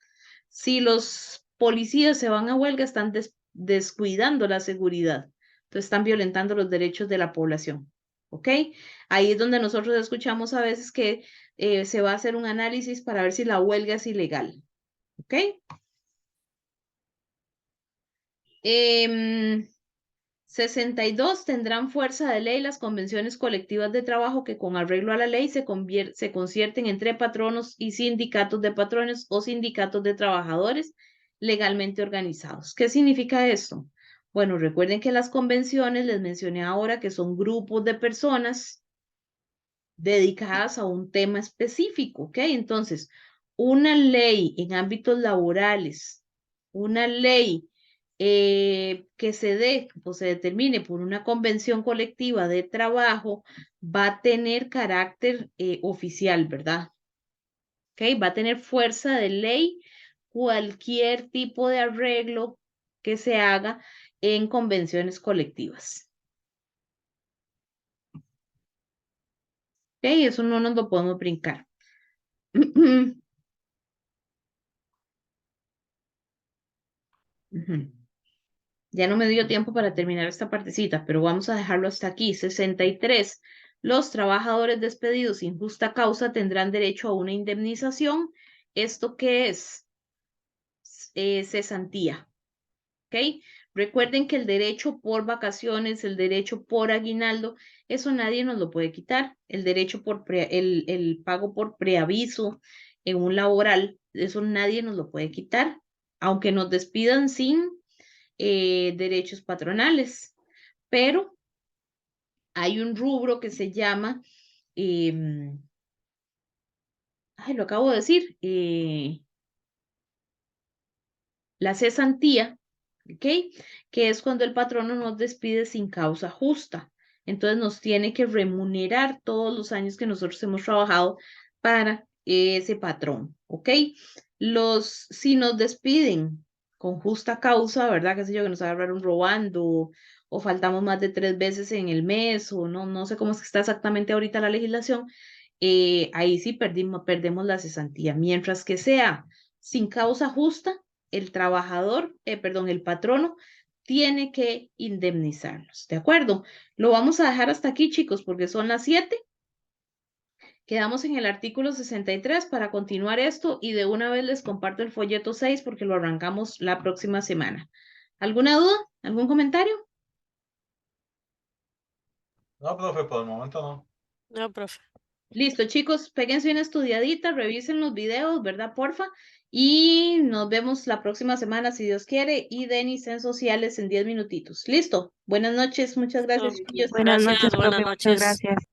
Si los policías se van a huelga, están descuidando la seguridad. Entonces están violentando los derechos de la población. ¿Ok? Ahí es donde nosotros escuchamos a veces que se va a hacer un análisis para ver si la huelga es ilegal. ¿Ok? 62. Tendrán fuerza de ley las convenciones colectivas de trabajo que con arreglo a la ley se concierten entre patronos y sindicatos de patrones o sindicatos de trabajadores legalmente organizados. ¿Qué significa esto? Bueno, recuerden que las convenciones, les mencioné ahora que son grupos de personas dedicadas a un tema específico, ¿ok? Entonces, una ley en ámbitos laborales, una ley que se dé o se determine por una convención colectiva de trabajo va a tener carácter oficial, ¿verdad? ¿Ok? Va a tener fuerza de ley cualquier tipo de arreglo que se haga en convenciones colectivas. ¿Ok? Eso no nos lo podemos brincar. Ya no me dio tiempo para terminar esta partecita, pero vamos a dejarlo hasta aquí. 63. Los trabajadores despedidos sin justa causa tendrán derecho a una indemnización. ¿Esto qué es? Cesantía. ¿Ok? Recuerden que el derecho por vacaciones, el derecho por aguinaldo, eso nadie nos lo puede quitar. El derecho por el pago por preaviso en un laboral, eso nadie nos lo puede quitar, aunque nos despidan sin derechos patronales. Pero hay un rubro que se llama, lo acabo de decir, la cesantía, ¿ok? Que es cuando el patrono nos despide sin causa justa. Entonces nos tiene que remunerar todos los años que nosotros hemos trabajado para ese patrón, ¿ok? Si nos despiden con justa causa, ¿verdad? Qué sé yo, que nos agarraron robando o faltamos más de 3 veces en el mes o no sé cómo es que está exactamente ahorita la legislación, ahí sí perdemos la cesantía. Mientras que sea sin causa justa, el trabajador, perdón, el patrono tiene que indemnizarlos, ¿de acuerdo? Lo vamos a dejar hasta aquí, chicos, porque son las 7. Quedamos en el artículo 63 para continuar esto y de una vez les comparto el folleto 6 porque lo arrancamos la próxima semana. ¿Alguna duda? ¿Algún comentario? No, profe, por el momento no. No, profe. Listo, chicos, péguense una estudiadita, revisen los videos, ¿verdad? Porfa. Y nos vemos la próxima semana, si Dios quiere. Y Denis en sociales en 10 minutitos. Listo. Buenas noches. Muchas gracias, Listo. chiquillos. Buenas Gracias, noches, buenas profe. Muchas noches. gracias.